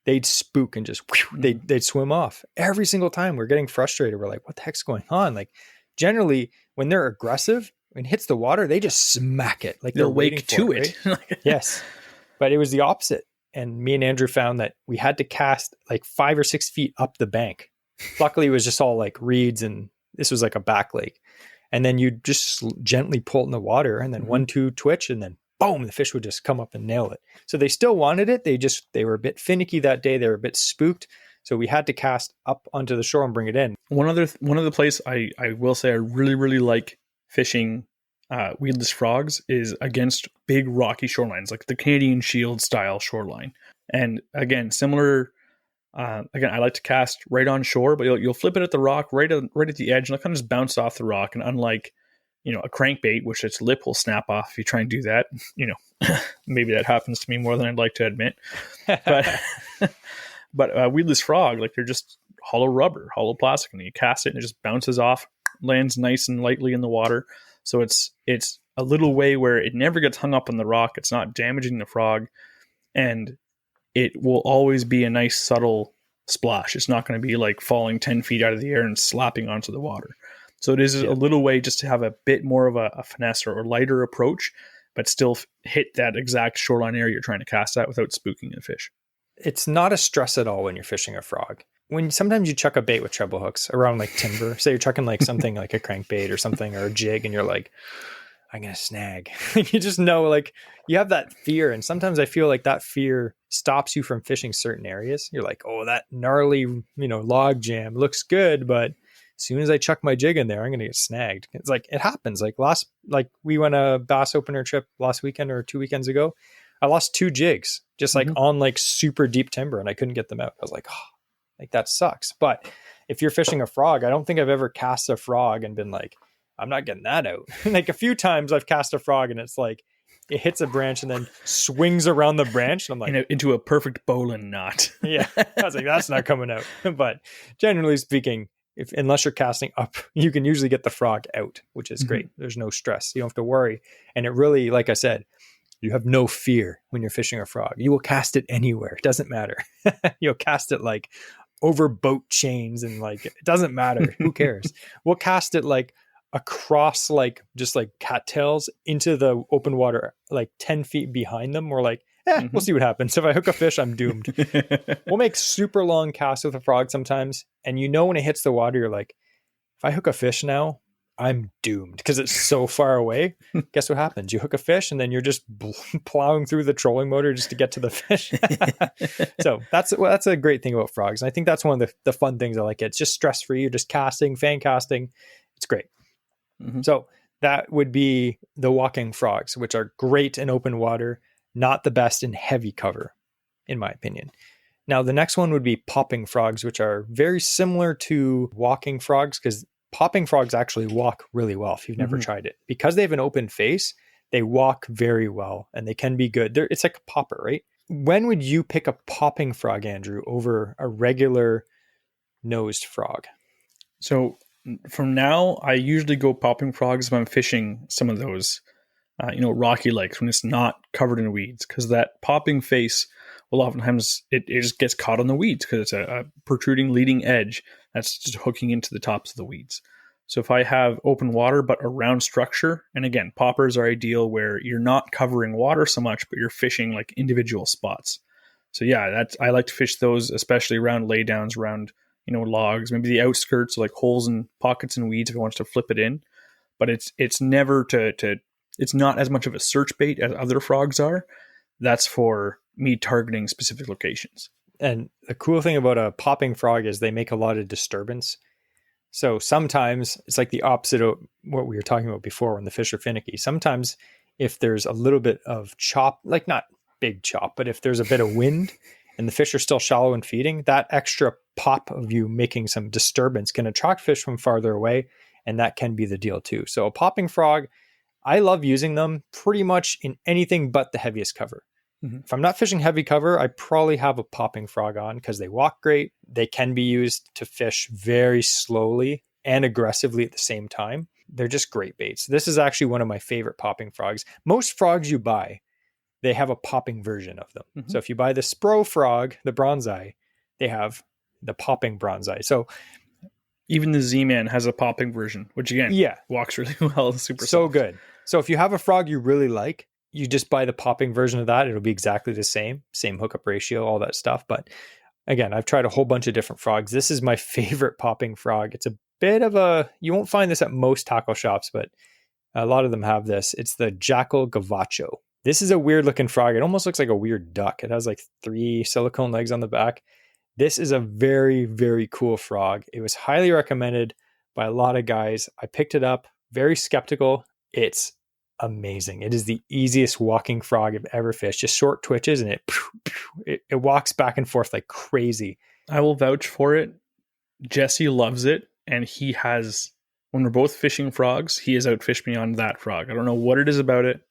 they'd spook and just, they'd swim off. Every single time we're getting frustrated. We're like, what the heck's going on? Like generally when they're aggressive, when it hits the water, they just smack it. Like they'll wake to it. Right? Yes. But it was the opposite. And me and Andrew found that we had to cast like 5 or 6 feet up the bank. Luckily it was just all like reeds, and this was like a back lake. And then you just gently pull it in the water, and then 1-2 twitch, and then boom, the fish would just come up and nail it. So they still wanted it. They were a bit finicky that day. They were a bit spooked. So we had to cast up onto the shore and bring it in. One other place I will say I really, really like fishing weedless frogs is against big rocky shorelines, like the Canadian Shield style shoreline. And again, similar. I like to cast right on shore, but you'll flip it at the rock right at the edge, and it'll kind of just bounce off the rock. And unlike a crankbait, which its lip will snap off if you try and do that, maybe that happens to me more than I'd like to admit. But weedless frog, like they're just hollow rubber, hollow plastic, and you cast it and it just bounces off, lands nice and lightly in the water. So it's a little way where it never gets hung up on the rock. It's not damaging the frog, and it will always be a nice subtle splash. It's not going to be like falling 10 feet out of the air and slapping onto the water. So it is a little way just to have a bit more of a finesse or lighter approach, but still hit that exact shoreline area you're trying to cast at without spooking the fish. It's not a stress at all when you're fishing a frog. When sometimes you chuck a bait with treble hooks around like timber, say you're chucking like something like a crankbait or something, or a jig, and you're like, I'm going to snag. You just know, like, you have that fear. And sometimes I feel like that fear stops you from fishing certain areas. You're like, oh, that gnarly, log jam looks good, but as soon as I chuck my jig in there, I'm going to get snagged. It's like, it happens. Like we went a bass opener trip last weekend or 2 weekends ago. I lost 2 jigs just like on like super deep timber, and I couldn't get them out. I was like, oh, like that sucks. But if you're fishing a frog, I don't think I've ever cast a frog and been like, I'm not getting that out. Like a few times I've cast a frog and it's like, it hits a branch and then swings around the branch. And I'm like, into a perfect bowline knot. Yeah. I was like, that's not coming out. But generally speaking, unless you're casting up, you can usually get the frog out, which is great. There's no stress. You don't have to worry. And it really, like I said, you have no fear when you're fishing a frog. You will cast it anywhere. It doesn't matter. You'll cast it like over boat chains and like, it doesn't matter. Who cares? We'll cast it like across like just like cattails into the open water, like 10 feet behind them. We're like, we'll see what happens. If I hook a fish, I'm doomed. We'll make super long casts with a frog sometimes. And when it hits the water, you're like, if I hook a fish now, I'm doomed because it's so far away. Guess what happens? You hook a fish and then you're just plowing through the trolling motor just to get to the fish. So that's a great thing about frogs. And I think that's one of the fun things I like. It's just stress free. You're just casting, fan casting. It's great. Mm-hmm. So that would be the walking frogs, which are great in open water, not the best in heavy cover, in my opinion. Now, the next one would be popping frogs, which are very similar to walking frogs because popping frogs actually walk really well if you've never tried it. Because they have an open face, they walk very well and they can be good. It's like a popper, right? When would you pick a popping frog, Andrew, over a regular nosed frog? So from now, I usually go popping frogs if I'm fishing some of those, rocky lakes when it's not covered in weeds, because that popping face will oftentimes it just gets caught on the weeds because it's a protruding leading edge that's just hooking into the tops of the weeds. So if I have open water but a round structure, and again, poppers are ideal where you're not covering water so much, but you're fishing like individual spots. So yeah, I like to fish those, especially around laydowns, around logs, maybe the outskirts, like holes and pockets and weeds if I want to flip it in. But it's never it's not as much of a search bait as other frogs are. That's for me targeting specific locations. And the cool thing about a popping frog is they make a lot of disturbance. So sometimes it's like the opposite of what we were talking about before when the fish are finicky. Sometimes if there's a little bit of chop, like not big chop, but if there's a bit of wind and the fish are still shallow and feeding, that extra pop of you making some disturbance can attract fish from farther away. And that can be the deal too. So a popping frog, I love using them pretty much in anything but the heaviest cover. Mm-hmm. If I'm not fishing heavy cover, I probably have a popping frog on because they walk great. They can be used to fish very slowly and aggressively at the same time. They're just great baits. This is actually one of my favorite popping frogs. Most frogs you buy, they have a popping version of them. Mm-hmm. So if you buy the Spro frog, the bronzeye, they have the popping bronzeye. So even the Z-Man has a popping version, which again, walks really well. Super so soft. Good. So if you have a frog you really like, you just buy the popping version of that. It'll be exactly the same hookup ratio, all that stuff. But again, I've tried a whole bunch of different frogs. This is my favorite popping frog. It's a bit of you won't find this at most tackle shops, but a lot of them have this. It's the Jackal Gavacho. This is a weird looking frog. It almost looks like a weird duck. It has like 3 silicone legs on the back. This is a very, very cool frog. It was highly recommended by a lot of guys. I picked it up, very skeptical. It's amazing. It is the easiest walking frog I've ever fished. Just short twitches and it walks back and forth like crazy. I will vouch for it. Jesse loves it. And he has, when we're both fishing frogs, he has outfished me on that frog. I don't know what it is about it,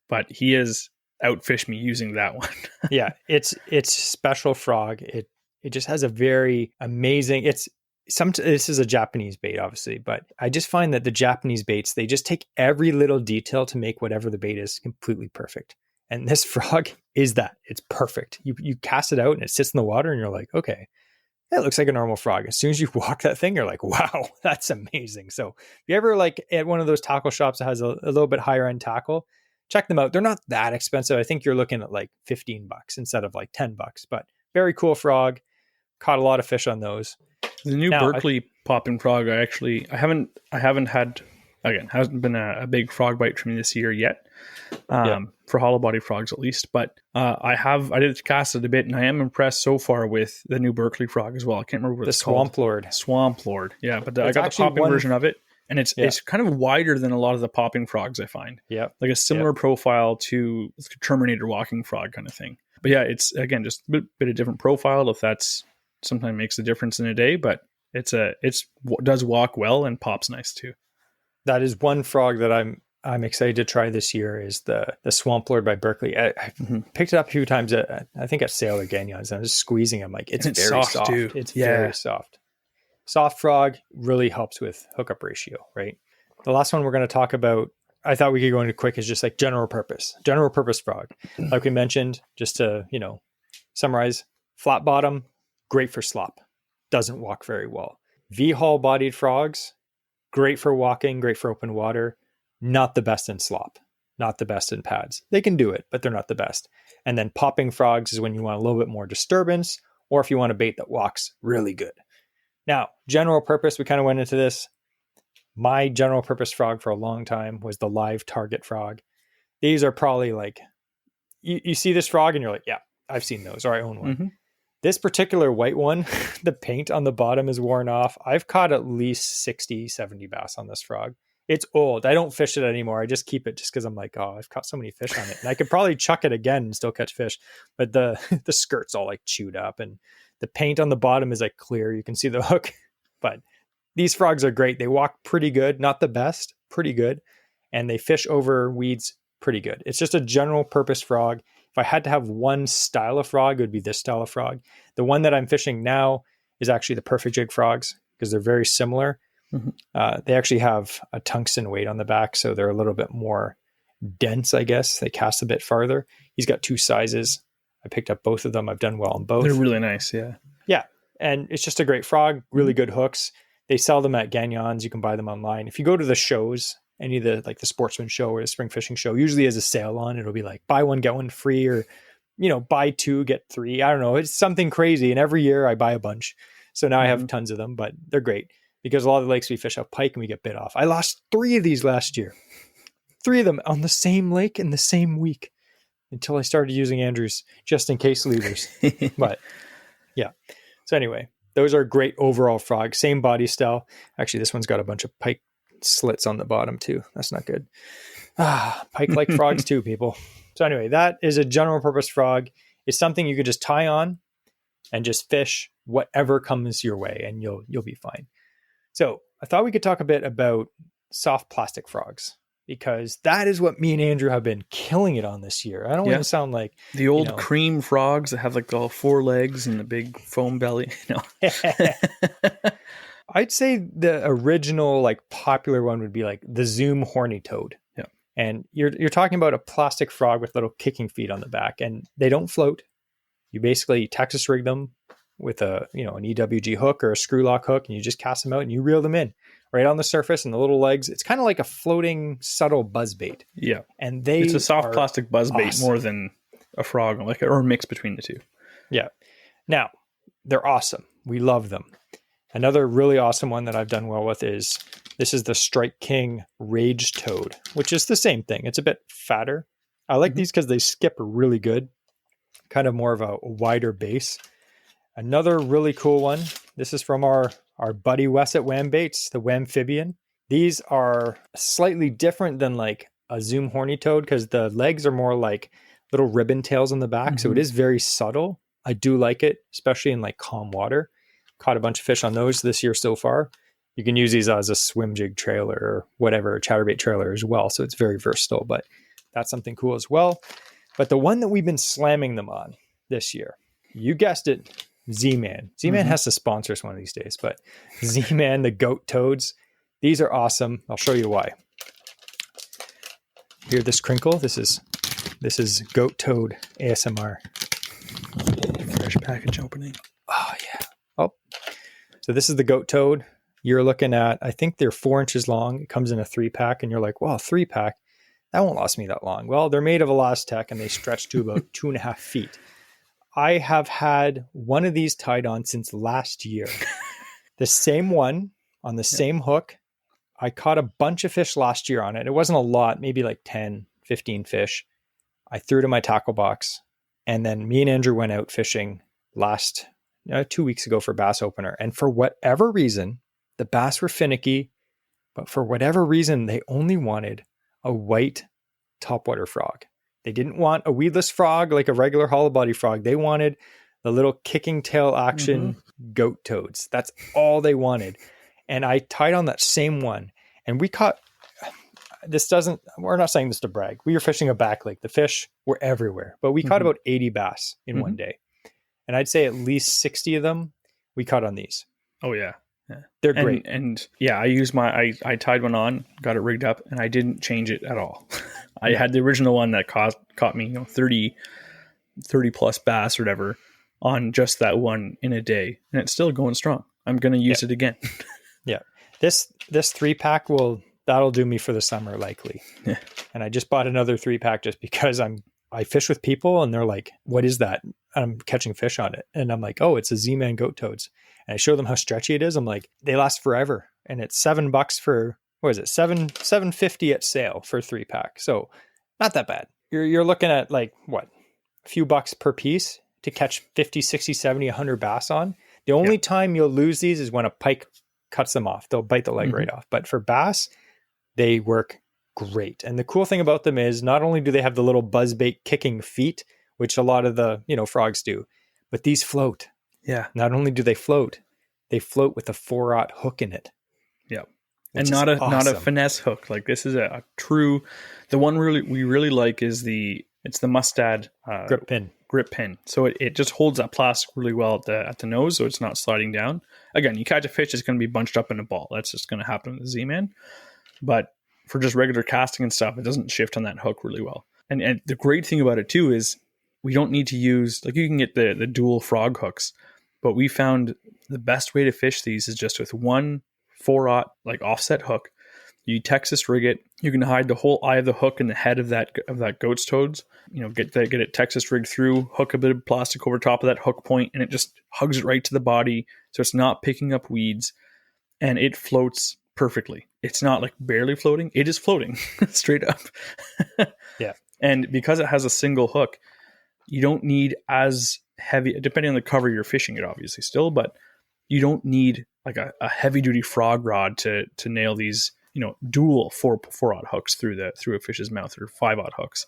but he has outfished me using that one. Yeah, it's special frog. It just has a very amazing, this is a Japanese bait, obviously, but I just find that the Japanese baits, they just take every little detail to make whatever the bait is completely perfect. And this frog is that. It's perfect. You cast it out and it sits in the water and you're like, okay, that looks like a normal frog. As soon as you walk that thing, you're like, wow, that's amazing. So if you ever like at one of those tackle shops that has a little bit higher end tackle, check them out. They're not that expensive. I think you're looking at like $15 instead of like $10, but very cool frog. Caught a lot of fish on those. The new Berkley popping frog, I haven't had, again, hasn't been a big frog bite for me this year yet, for hollow body frogs at least, but I did cast it a bit and I am impressed so far with the new Berkley frog as well. I can't remember what it's called. Swamp Lord. Yeah, but I got the popping version of it and it's kind of wider than a lot of the popping frogs I find. Yeah. Like a similar profile to the Terminator walking frog kind of thing. But yeah, it's again, just a bit of different profile if that's sometimes makes a difference in a day, but it does walk well and pops nice too. That is one frog that I'm excited to try this year is the Swamp Lord by Berkley. I picked it up a few times I think at Sailor Ganyons. I'm just squeezing. I'm like, it's very soft too. It's very soft. Soft frog really helps with hookup ratio, right? The last one we're going to talk about, I thought we could go into quick, is just like general purpose frog. Like we mentioned, just to, summarize, flat bottom, great for slop. Doesn't walk very well. V-hull bodied frogs, great for walking, great for open water. Not the best in slop. Not the best in pads. They can do it, but they're not the best. And then popping frogs is when you want a little bit more disturbance, or if you want a bait that walks really good. Now, general purpose, we kind of went into this. My general purpose frog for a long time was the live target frog. These are probably like, you see this frog and you're like, yeah, I've seen those, or I own one. Mm-hmm. This particular white one, the paint on the bottom is worn off. I've caught at least 60, 70 bass on this frog. It's old. I don't fish it anymore. I just keep it just because I'm like, oh, I've caught so many fish on it. And I could probably chuck it again and still catch fish. But the skirt's all like chewed up and the paint on the bottom is like clear. You can see the hook. But these frogs are great. They walk pretty good. Not the best, pretty good. And they fish over weeds pretty good. It's just a general purpose frog. If I had to have one style of frog, it would be this style of frog. The one that I'm fishing now is actually the perfect jig frogs because they're very similar. Mm-hmm. They actually have a tungsten weight on the back, so they're a little bit more dense, I guess. They cast a bit farther. He's got two sizes. I picked up both of them. I've done well on both. They're really nice, yeah. Yeah, and it's just a great frog, really good hooks. They sell them at Gagnon's. You can buy them online. If you go to the shows, any of the like the Sportsman show or the spring fishing show, usually has a sale on. It'll be like buy one, get one free, or, buy two, get three. I don't know. It's something crazy. And every year I buy a bunch. So now I have tons of them, but they're great because a lot of the lakes we fish have pike and we get bit off. I lost 3 of these last year. 3 of them on the same lake in the same week until I started using Andrew's just in case leaders. But yeah. So anyway, those are great overall frogs. Same body style. Actually, this one's got a bunch of pike slits on the bottom too. That's not good. Pike like frogs too, people. So anyway, that is a general purpose frog. It's something you could just tie on and just fish whatever comes your way and you'll be fine. So I thought we could talk a bit about soft plastic frogs because that is what me and Andrew have been killing it on this year. I don't want to sound like the old cream frogs that have like all 4 legs and the big foam belly. I'd say the original like popular one would be like the Zoom horny toad. Yeah. And you're talking about a plastic frog with little kicking feet on the back and they don't float. You basically Texas rig them with an EWG hook or a screw lock hook and you just cast them out and you reel them in right on the surface and the little legs. It's kind of like a floating subtle buzzbait. Yeah. And it's a soft plastic buzzbait more than a frog, or a mix between the two. Yeah. Now, they're awesome. We love them. Another really awesome one that I've done well with is the Strike King Rage Toad, which is the same thing. It's a bit fatter. I like these because they skip really good, kind of more of a wider base. Another really cool one. This is from our buddy Wes at Wham Baits, the Whamphibian. These are slightly different than like a Zoom horny toad because the legs are more like little ribbon tails on the back. So it is very subtle. I do like it, especially in like calm water. Caught a bunch of fish on those this year so far. You can use these as a swim jig trailer or whatever, chatterbait trailer as well. So it's very versatile, but that's something cool as well. But the one that we've been slamming them on this year, you guessed it, Z-Man. Z-Man has to sponsor us one of these days, but Z-Man, the goat toads, these are awesome. I'll show you why. Hear this crinkle? This is goat toad ASMR. Fresh package opening. Oh yeah. Oh, so this is the goat toad. You're looking at, I think they're 4 inches long. It comes in a 3-pack and you're like, wow, 3-pack. That won't last me that long. Well, they're made of Elastec and they stretch to about 2.5 feet. I have had one of these tied on since last year. The same one on the same hook. I caught a bunch of fish last year on it. It wasn't a lot, maybe like 10, 15 fish. I threw it in my tackle box. And then me and Andrew went out fishing 2 weeks ago for bass opener. And for whatever reason, the bass were finicky, but for whatever reason, they only wanted a white topwater frog. They didn't want a weedless frog like a regular hollow body frog. They wanted the little kicking tail action goat toads. That's all they wanted. And I tied on that same one and we caught, we're not saying this to brag. We were fishing a back lake. The fish were everywhere, but we caught about 80 bass in one day. And I'd say at least 60 of them we caught on these. Oh yeah. They're great. And yeah, I tied one on, got it rigged up, and I didn't change it at all. I had the original one that caught me 30 plus bass or whatever on just that one in a day. And it's still going strong. I'm going to use it again. Yeah. This 3-pack that'll do me for the summer likely. Yeah. And I just bought another 3-pack just because I fish with people and they're like, what is that? I'm catching fish on it. And I'm like, oh, it's a Z-Man goat toads. And I show them how stretchy it is. I'm like, they last forever. And it's $7 for what is it, 750 at sale for 3-pack. So not that bad. You're looking at like what, a few bucks per piece to catch 50, 60, 70, 100 bass on. The only time you'll lose these is when a pike cuts them off. They'll bite the leg right off. But for bass, they work great. And the cool thing about them is not only do they have the little buzzbait kicking feet, which a lot of the, frogs do, but these float. Yeah. Not only do they float with a 4-aught hook in it. Yeah. And not a finesse hook. Like this is a true, the one we really like is it's the Mustad grip pin. So it just holds that plastic really well at the nose, so it's not sliding down. Again, you catch a fish, it's going to be bunched up in a ball. That's just going to happen with the Z-Man. But for just regular casting and stuff, it doesn't shift on that hook really well. And the great thing about it too is we don't need to use, like you can get the dual frog hooks, but we found the best way to fish these is just with one 4-aught like offset hook. You Texas rig it. You can hide the whole eye of the hook in the head of that goat's toads. Get it Texas rigged through. Hook a bit of plastic over top of that hook point, and it just hugs it right to the body, so it's not picking up weeds, and it floats perfectly. It's not like barely floating; it is floating straight up. Yeah, and because it has a single hook, you don't need as heavy. Depending on the cover you're fishing it, obviously still, but you don't need like a heavy duty frog rod to nail these. Dual 4-aught hooks through a fish's mouth, or 5-aught hooks.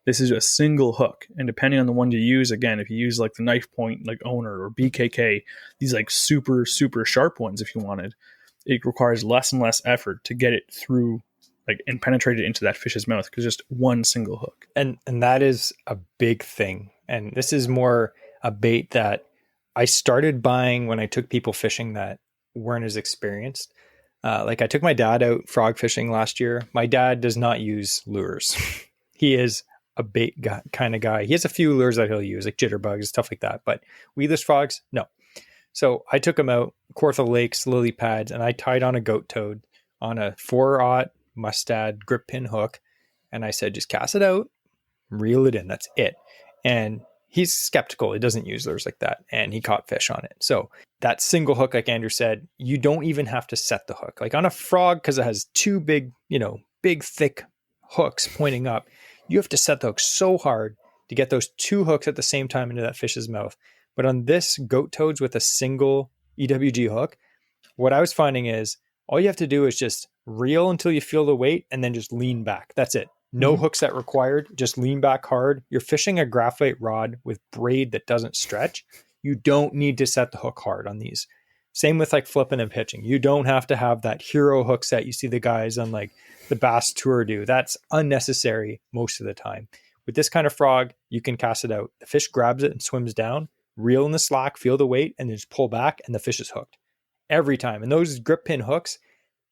This is a single hook, and depending on the one you use, again, if you use like the knife point, like Owner or BKK, these like super super sharp ones, if you wanted, it requires less and less effort to get it through, like, and penetrate it into that fish's mouth because just one single hook. And that is a big thing. And this is more a bait that I started buying when I took people fishing that weren't as experienced. Like I took my dad out frog fishing last year. My dad does not use lures. He is a bait kind of guy. He has a few lures that he'll use, like jitterbugs, stuff like that. But weedless frogs, no. So I took him out, Kawartha Lakes, lily pads, and I tied on a goat toad on a 4-aught Mustad grip pin hook. And I said, just cast it out, reel it in. That's it. And he's skeptical. He doesn't use lures like that. And he caught fish on it. So that single hook, like Andrew said, you don't even have to set the hook. Like on a frog, because it has two big, big, thick hooks pointing up, you have to set the hook so hard to get those two hooks at the same time into that fish's mouth. But on this goat toads with a single EWG hook, what I was finding is all you have to do is just reel until you feel the weight and then just lean back. That's it. No hook set required. Just lean back hard. You're fishing a graphite rod with braid that doesn't stretch. You don't need to set the hook hard on these. Same with like flipping and pitching. You don't have to have that hero hook set you see the guys on like the Bass Tour do. That's unnecessary most of the time. With this kind of frog, you can cast it out. The fish grabs it and swims down, reel in the slack, feel the weight, and then just pull back and the fish is hooked. Every time. And those grip pin hooks,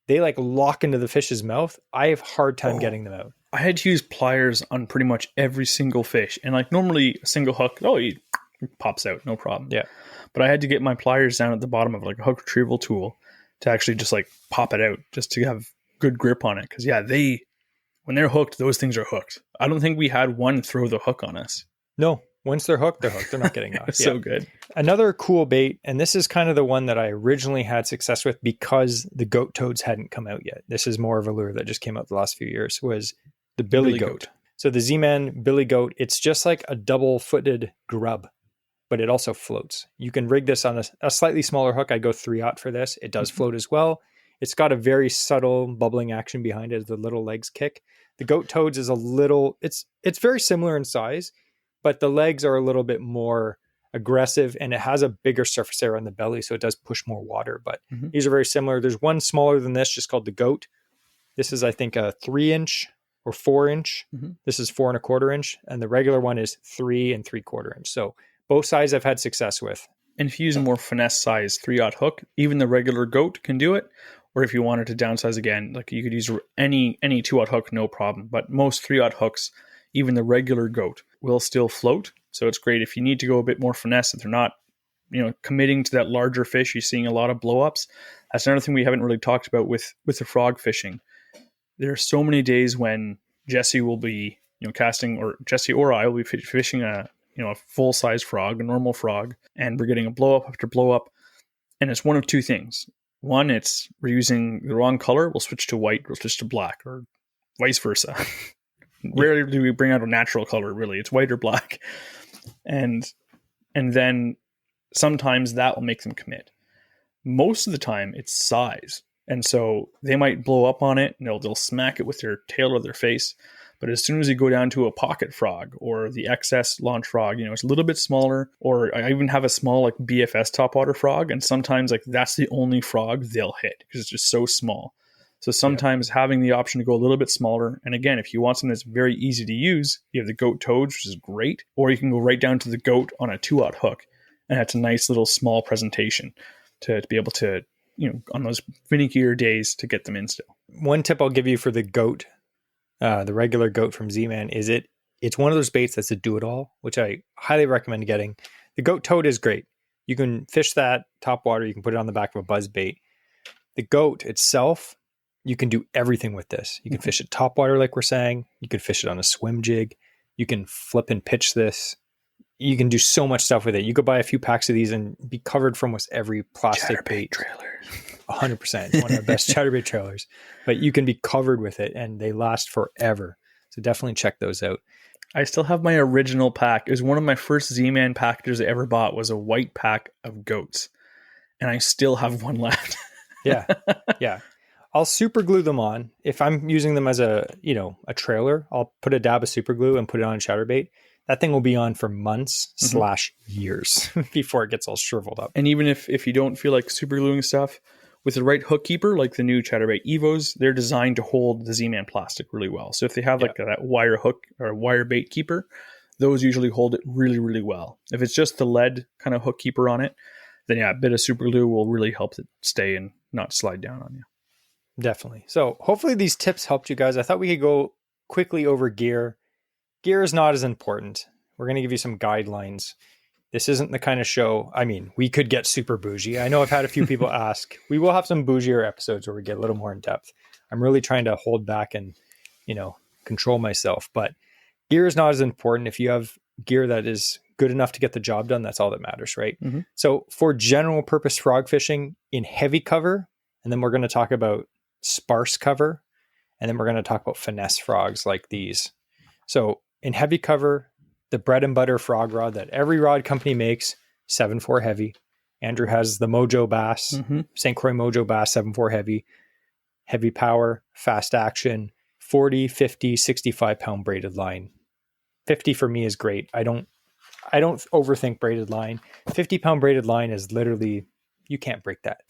they like lock into the fish's mouth. I have a hard time getting them out. I had to use pliers on pretty much every single fish. And like normally a single hook, it pops out, no problem. Yeah. But I had to get my pliers down at the bottom of like a hook retrieval tool to actually just like pop it out, just to have good grip on it. Because when they're hooked, those things are hooked. I don't think we had one throw the hook on us. No, once they're hooked, they're hooked. They're not getting off. So good. Another cool bait, and this is kind of the one that I originally had success with because the goat toads hadn't come out yet. This is more of a lure that just came out the last few years, was the billy goat. So the Z-Man billy goat, it's just like a double-footed grub, but it also floats. You can rig this on a slightly smaller hook. I go 3-aught for this. It does float as well. It's got a very subtle bubbling action behind it as the little legs kick. The goat toads is a little, it's very similar in size, but the legs are a little bit more aggressive and it has a bigger surface area on the belly, so it does push more water. But these are very similar. There's one smaller than this, just called the goat. This is, I think, a 3-inch or 4-inch. This is 4 1/4 inch, and the regular one is 3 3/4 inch. So both sides I've had success with. And if you use a more finesse size 3-aught hook, even the regular goat can do it. Or if you wanted to downsize again, like you could use any 2-aught hook, no problem. But most 3-aught hooks, even the regular goat, will still float. So it's great if you need to go a bit more finesse, if they're not, committing to that larger fish. You're seeing a lot of blow-ups. That's another thing we haven't really talked about with the frog fishing. There are so many days when Jesse will be, casting, or Jesse or I will be fishing a full-size frog, a normal frog, and we're getting a blow-up after blow-up. And it's one of two things. One, we're using the wrong color. We'll switch to white. We'll switch to black, or vice versa. Rarely do we bring out a natural color. Really, it's white or black, and then sometimes that will make them commit. Most of the time, it's size, and so they might blow up on it, and they'll smack it with their tail or their face. But as soon as you go down to a pocket frog or the XS launch frog, it's a little bit smaller. Or I even have a small like BFS topwater frog, and sometimes like that's the only frog they'll hit because it's just so small. So sometimes having the option to go a little bit smaller, and again, if you want something that's very easy to use, you have the goat toads, which is great, or you can go right down to the goat on a 2/0 hook, and that's a nice little small presentation to be able to, on those finickier days to get them in still. One tip I'll give you for the goat, the regular goat from Z-Man, is it's one of those baits that's a do-it-all, which I highly recommend getting. The goat toad is great. You can fish that top water. You can put it on the back of a buzz bait. The goat itself, you can do everything with this. You can fish it top water, like we're saying. You can fish it on a swim jig. You can flip and pitch this. You can do so much stuff with it. You could buy a few packs of these and be covered from almost every plastic bait. Trailers. 100%. One of the best chatterbait trailers. But you can be covered with it, and they last forever. So definitely check those out. I still have my original pack. It was one of my first Z-Man packages I ever bought, was a white pack of goats. And I still have one left. Yeah. I'll super glue them on. If I'm using them as a trailer, I'll put a dab of super glue and put it on a chatterbait. That thing will be on for months / years before it gets all shriveled up. And even if you don't feel like super gluing stuff, with the right hook keeper, like the new chatterbait Evos, they're designed to hold the Z-Man plastic really well. So if they have that wire hook or wire bait keeper, those usually hold it really, really well. If it's just the lead kind of hook keeper on it, then a bit of super glue will really help it stay and not slide down on you. Definitely. So hopefully these tips helped you guys. I thought we could go quickly over gear. Gear is not as important. We're going to give you some guidelines. This isn't the kind of show, we could get super bougie. I know I've had a few people ask. We will have some bougier episodes where we get a little more in depth. I'm really trying to hold back and, control myself. But gear is not as important. If you have gear that is good enough to get the job done, that's all that matters, right? Mm-hmm. So for general purpose frog fishing in heavy cover, and then we're going to talk about sparse cover, and then we're going to talk about finesse frogs like these. So in heavy cover, the bread and butter frog rod that every rod company makes, 7.4 heavy. Andrew has the Mojo Bass, St. Croix Mojo Bass 7.4 heavy power, fast action, 40, 50, 65 pound braided line. 50 for me is great. I don't overthink braided line. 50 pound braided line is literally, you can't break that.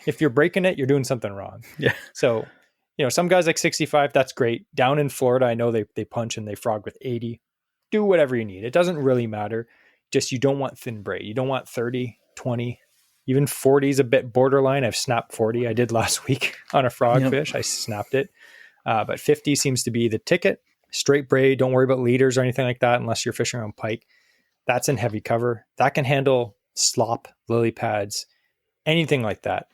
If you're breaking it, you're doing something wrong. Yeah. So, some guys like 65, that's great. Down in Florida, I know they punch and they frog with 80. Do whatever you need. It doesn't really matter. Just you don't want thin braid. You don't want 30, 20, even 40 is a bit borderline. I've snapped 40. I did last week on a frog fish. I snapped it. But 50 seems to be the ticket. Straight braid. Don't worry about leaders or anything like that unless you're fishing on pike. That's in heavy cover. That can handle slop, lily pads, anything like that.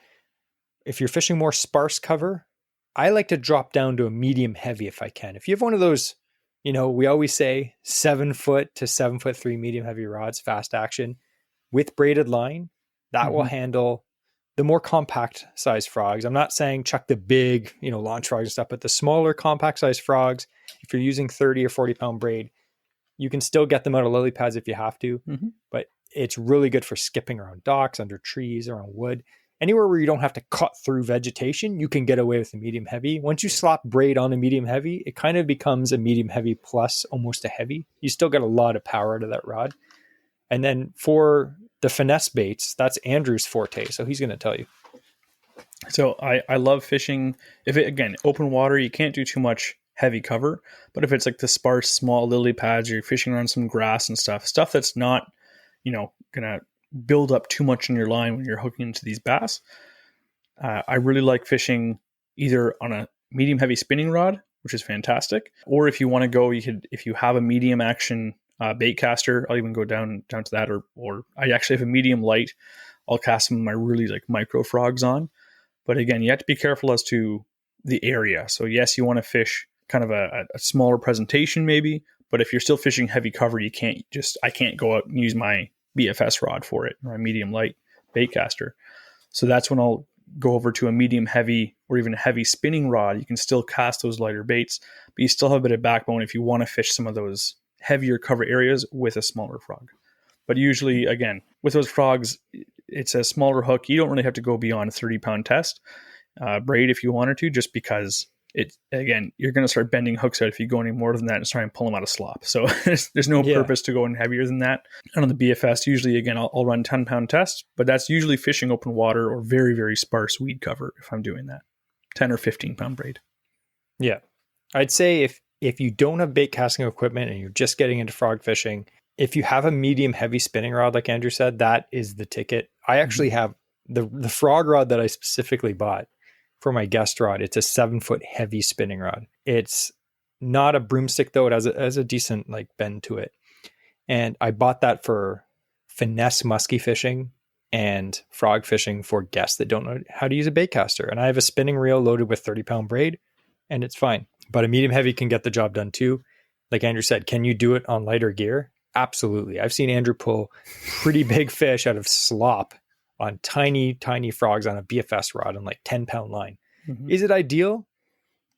If you're fishing more sparse cover, I like to drop down to a medium heavy if I can. If you have one of those, we always say 7 foot to 7'3" medium heavy rods, fast action with braided line, that will handle the more compact size frogs. I'm not saying chuck the big, launch frogs and stuff, but the smaller compact size frogs, if you're using 30 or 40 pound braid, you can still get them out of lily pads if you have to, but it's really good for skipping around docks, under trees, around wood. Anywhere where you don't have to cut through vegetation, you can get away with a medium heavy. Once you slap braid on a medium heavy, it kind of becomes a medium heavy plus almost a heavy. You still get a lot of power out of that rod. And then for the finesse baits, that's Andrew's forte. So he's going to tell you. So I love fishing. If it, again, open water, you can't do too much heavy cover. But if it's like the sparse, small lily pads, or you're fishing around some grass and stuff that's not, going to build up too much in your line when you're hooking into these bass. I really like fishing either on a medium heavy spinning rod, which is fantastic, or if you want to go, if you have a medium action bait caster, I'll even go down to that, or I actually have a medium light. I'll cast some of my really like micro frogs on. But again, you have to be careful as to the area. So yes, you want to fish kind of a smaller presentation maybe, but if you're still fishing heavy cover, I can't go out and use my BFS rod for it, or a medium light bait caster. So that's when I'll go over to a medium heavy or even a heavy spinning rod, you can still cast those lighter baits, but you still have a bit of backbone if you want to fish some of those heavier cover areas with a smaller frog. But usually, again, with those frogs, it's a smaller hook. You don't really have to go beyond a 30-pound test braid if you wanted to, just because you're going to start bending hooks out if you go any more than that and try and pull them out of slop. So there's no purpose to go any heavier than that. And on the BFS, usually, again, I'll run 10-pound tests, but that's usually fishing open water or very, very sparse weed cover if I'm doing that. 10 or 15-pound braid. Yeah. I'd say if you don't have bait casting equipment and you're just getting into frog fishing, if you have a medium heavy spinning rod, like Andrew said, that is the ticket. I actually have the frog rod that I specifically bought for my guest rod. It's a 7-foot heavy spinning rod. It's not a broomstick though. It has a decent like bend to it. And I bought that for finesse musky fishing and frog fishing for guests that don't know how to use a bait caster. And I have a spinning reel loaded with 30-pound braid and it's fine. But a medium heavy can get the job done too. Like Andrew said, can you do it on lighter gear? Absolutely. I've seen Andrew pull pretty big fish out of slop on tiny, tiny frogs on a BFS rod on like 10-pound line. Mm-hmm. Is it ideal?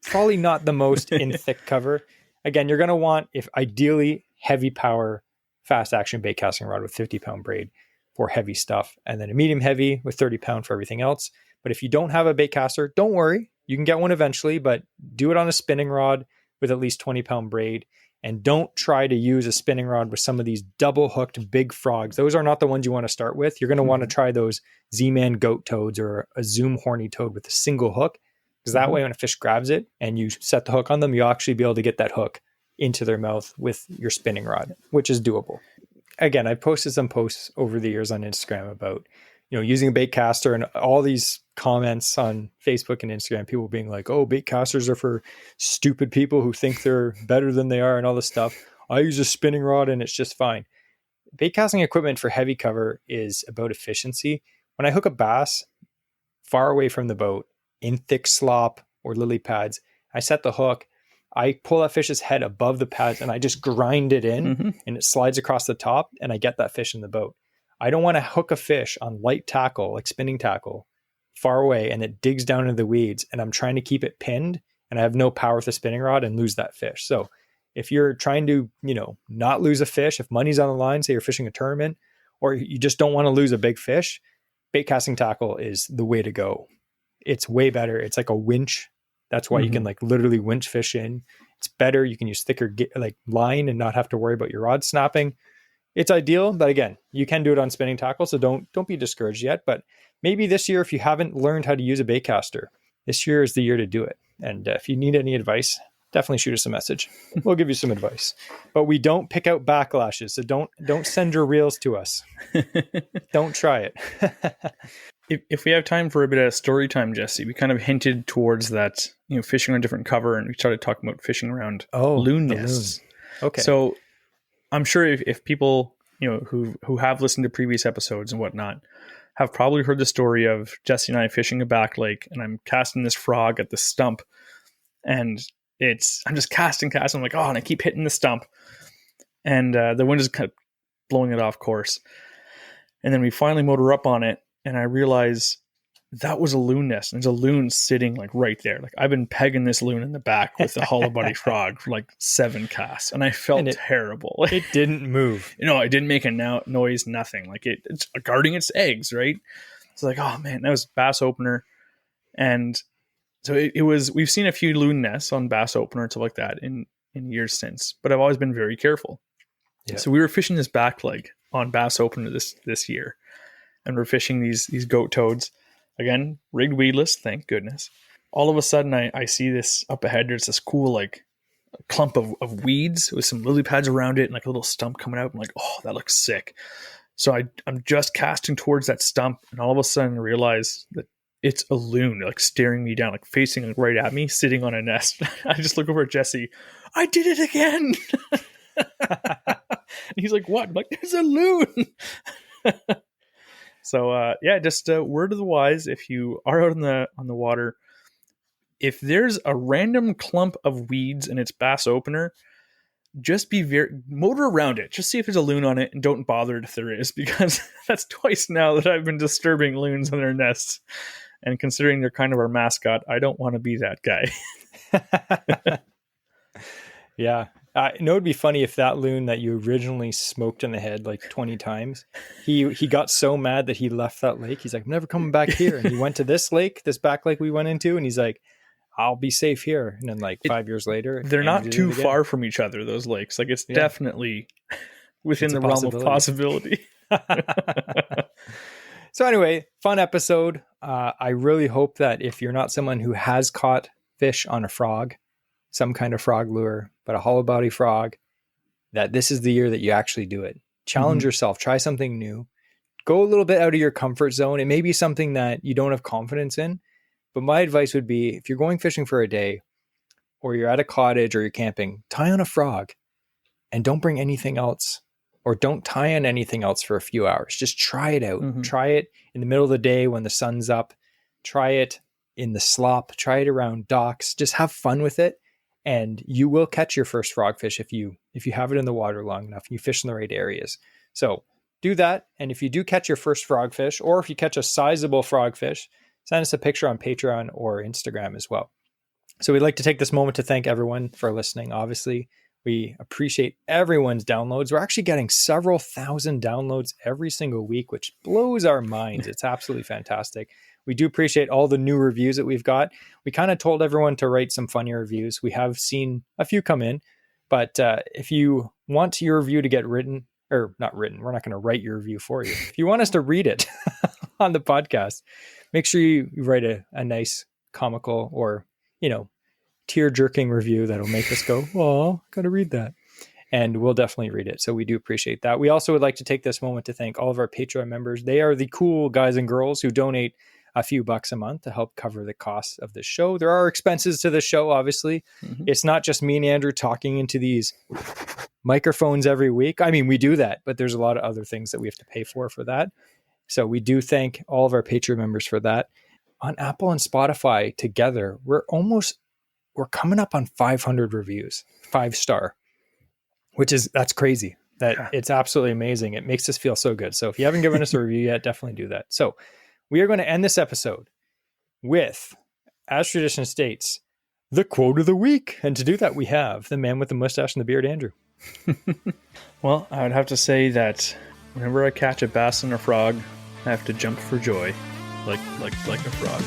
Probably not the most in thick cover. Again, you're going to want, if ideally, heavy power, fast action bait casting rod with 50-pound braid for heavy stuff, and then a medium heavy with 30-pound for everything else. But if you don't have a bait caster, don't worry. You can get one eventually, but do it on a spinning rod with at least 20-pound braid. And don't try to use a spinning rod with some of these double hooked big frogs. Those are not the ones you want to start with. You're going to want to try those Z-Man goat toads or a Zoom horny toad with a single hook. Because that way when a fish grabs it and you set the hook on them, you'll actually be able to get that hook into their mouth with your spinning rod, which is doable. Again, I've posted some posts over the years on Instagram about, using a bait caster, and all these comments on Facebook and Instagram, people being like, oh, bait casters are for stupid people who think they're better than they are and all this stuff. I use a spinning rod and it's just fine. Bait casting equipment for heavy cover is about efficiency. When I hook a bass far away from the boat in thick slop or lily pads, I set the hook, I pull that fish's head above the pads and I just grind it in and it slides across the top and I get that fish in the boat. I don't want to hook a fish on light tackle, like spinning tackle, far away, and it digs down into the weeds and I'm trying to keep it pinned and I have no power with the spinning rod and lose that fish. So if you're trying to, not lose a fish, if money's on the line, say you're fishing a tournament, or you just don't want to lose a big fish, bait casting tackle is the way to go. It's way better. It's like a winch. That's why you can like literally winch fish in. It's better. You can use thicker like line and not have to worry about your rod snapping. It's ideal, but again, you can do it on spinning tackle, so don't be discouraged yet. But maybe this year, if you haven't learned how to use a bait caster, this year is the year to do it. And if you need any advice, definitely shoot us a message. We'll give you some advice. But we don't pick out backlashes, so don't send your reels to us. Don't try it. If we have time for a bit of story time, Jesse, we kind of hinted towards that, fishing on different cover, and we started talking about fishing around loon nests. Okay. So I'm sure if people, who have listened to previous episodes and whatnot, have probably heard the story of Jesse and I fishing a back lake, and I'm casting this frog at the stump, and I'm just casting. I'm like, and I keep hitting the stump, and the wind is kind of blowing it off course. And then we finally motor up on it, and I realize that was a loon nest. And there's a loon sitting like right there. Like I've been pegging this loon in the back with the hollow body frog for like 7 casts, and I felt terrible. It didn't move. It didn't make a noise, nothing. Like it's guarding its eggs, right? So like, oh man, that was bass opener. And so it was, we've seen a few loon nests on bass opener and stuff like that in years since, but I've always been very careful. Yeah. So we were fishing this back leg on bass opener this year, and we're fishing these goat toads. Again, rigged weedless, thank goodness. All of a sudden, I see this up ahead. There's this cool, like, clump of weeds with some lily pads around it and, like, a little stump coming out. I'm like, oh, that looks sick. So I'm just casting towards that stump, and all of a sudden I realize that it's a loon, like, staring me down, like, facing like, right at me, sitting on a nest. I just look over at Jesse. I did it again! And he's like, what? I'm like, there's a loon! So just word of the wise, if you are out on the water, if there's a random clump of weeds and it's bass opener, just be motor around it. Just see if there's a loon on it and don't bother it if there is, because that's twice now that I've been disturbing loons on their nests. And considering they're kind of our mascot, I don't want to be that guy. Yeah. You know, it'd be funny if that loon that you originally smoked in the head like 20 times, he got so mad that he left that lake. He's like, I'm never coming back here. And he went to this lake, this back lake we went into, and he's like, I'll be safe here. And then like 5 years later, they're not too far from each other, those lakes. Like it's definitely within the realm of possibility. So anyway, fun episode. I really hope that if you're not someone who has caught fish on a frog, some kind of frog lure, but a hollow body frog, that this is the year that you actually do it. Challenge yourself, try something new, go a little bit out of your comfort zone. It may be something that you don't have confidence in, but my advice would be if you're going fishing for a day or you're at a cottage or you're camping, tie on a frog and don't bring anything else. Or don't tie on anything else for a few hours. Just try it out. Try it in the middle of the day when the sun's up. Try it in the slop. Try it around docks. Just have fun with it. And you will catch your first frogfish if you have it in the water long enough and you fish in the right areas. So do that. And if you do catch your first frogfish, or if you catch a sizable frogfish, send us a picture on Patreon or Instagram as well. So we'd like to take this moment to thank everyone for listening. Obviously, we appreciate everyone's downloads. We're actually getting several thousand downloads every single week, which blows our minds. It's absolutely fantastic. We do appreciate all the new reviews that we've got. We kind of told everyone to write some funny reviews. We have seen a few come in, but if you want your review to get written, or not written, we're not going to write your review for you. If you want us to read it on the podcast, make sure you write a nice comical or, tear-jerking review that'll make us go, oh, gotta read that. And we'll definitely read it. So we do appreciate that. We also would like to take this moment to thank all of our Patreon members. They are the cool guys and girls who donate a few bucks a month to help cover the costs of the show. There are expenses to the show, obviously. It's not just me and Andrew talking into these microphones every week. I mean, we do that, but there's a lot of other things that we have to pay for that. So we do thank all of our Patreon members for that. On Apple and Spotify together, we're coming up on 500 reviews, 5-star, that's crazy. It's absolutely amazing. It makes us feel so good. So if you haven't given us a review yet, definitely do that. So we are going to end this episode with, as tradition states, the quote of the week. And to do that, we have the man with the mustache and the beard, Andrew. Well, I would have to say that whenever I catch a bass and a frog, I have to jump for joy, like a frog.